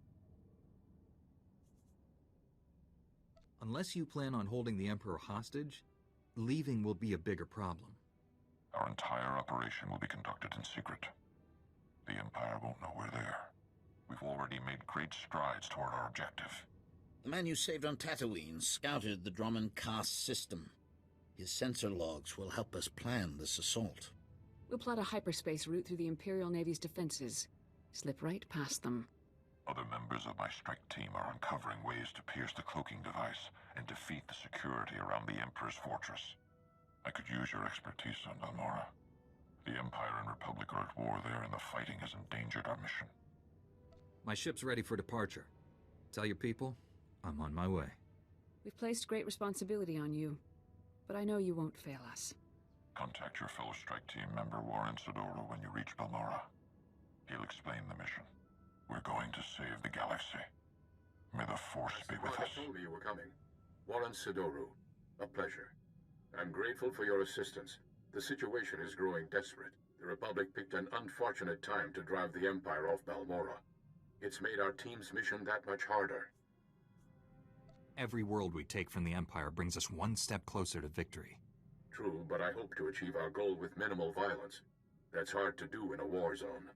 Unless you plan on holding the Emperor hostage, leaving will be a bigger problem. Our entire operation will be conducted in secret. The Empire won't know we're there. We've already made great strides toward our objective. The man you saved on Tatooine scouted the Dromund Kaas system. His sensor logs will help us plan this assault. We'll plot a hyperspace route through the Imperial Navy's defenses. Slip right past them. Other members of my strike team are uncovering ways to pierce the cloaking device and defeat the security around the Emperor's fortress. I could use your expertise on Balmora. The Empire and Republic are at war there, and the fighting has endangered our mission. My ship's ready for departure. Tell your people, I'm on my way. We've placed great responsibility on you, but I know you won't fail us. Contact your fellow strike team member Warren Sidoro when you reach Balmora. He'll explain the mission. We're going to save the galaxy. May the Force be with us. You told me you were coming. Warren Sidoro, a pleasure. I'm grateful for your assistance. The situation is growing desperate. The Republic picked an unfortunate time to drive the Empire off Balmora. It's made our team's mission that much harder. Every world we take from the Empire brings us one step closer to victory. True, but I hope to achieve our goal with minimal violence. That's hard to do in a war zone.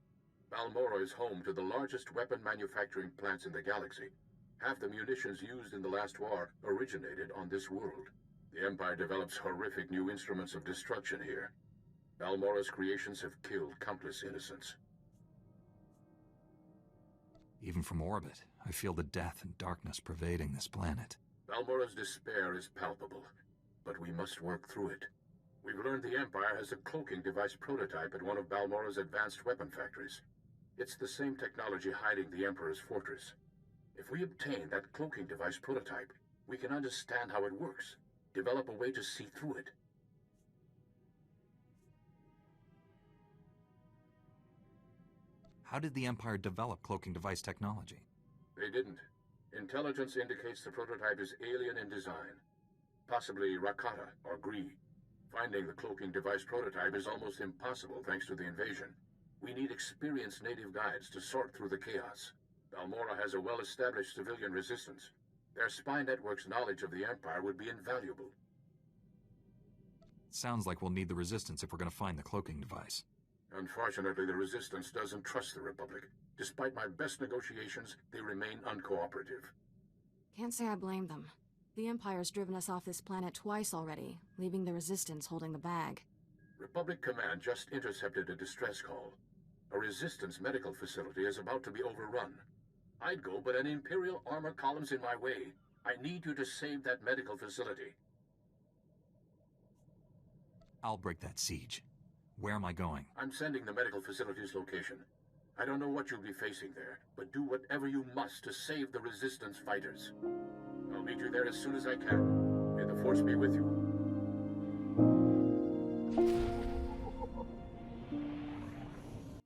Balmora is home to the largest weapon manufacturing plants in the galaxy. Half the munitions used in the last war originated on this world. The Empire develops horrific new instruments of destruction here. Balmora's creations have killed countless innocents. Even from orbit, I feel the death and darkness pervading this planet. Balmora's despair is palpable, but we must work through it. We've learned the Empire has a cloaking device prototype at one of Balmora's advanced weapon factories. It's the same technology hiding the Emperor's fortress. If we obtain that cloaking device prototype, we can understand how it works, develop a way to see through it. How did the Empire develop cloaking device technology? They didn't. Intelligence indicates the prototype is alien in design. Possibly Rakata or Gree. Finding the cloaking device prototype is almost impossible thanks to the invasion. We need experienced native guides to sort through the chaos. Balmora has a well-established civilian resistance. Their spy network's knowledge of the Empire would be invaluable. Sounds like we'll need the Resistance if we're going to find the cloaking device. Unfortunately, the Resistance doesn't trust the Republic. Despite my best negotiations, they remain uncooperative. Can't say I blame them. The Empire's driven us off this planet twice already, leaving the Resistance holding the bag. Republic Command just intercepted a distress call. A Resistance medical facility is about to be overrun. I'd go, but an Imperial armor column's in my way. I need you to save that medical facility. I'll break that siege. Where am I going? I'm sending the medical facility's location. I don't know what you'll be facing there, but do whatever you must to save the Resistance fighters. I'll meet you there as soon as I can. May the Force be with you.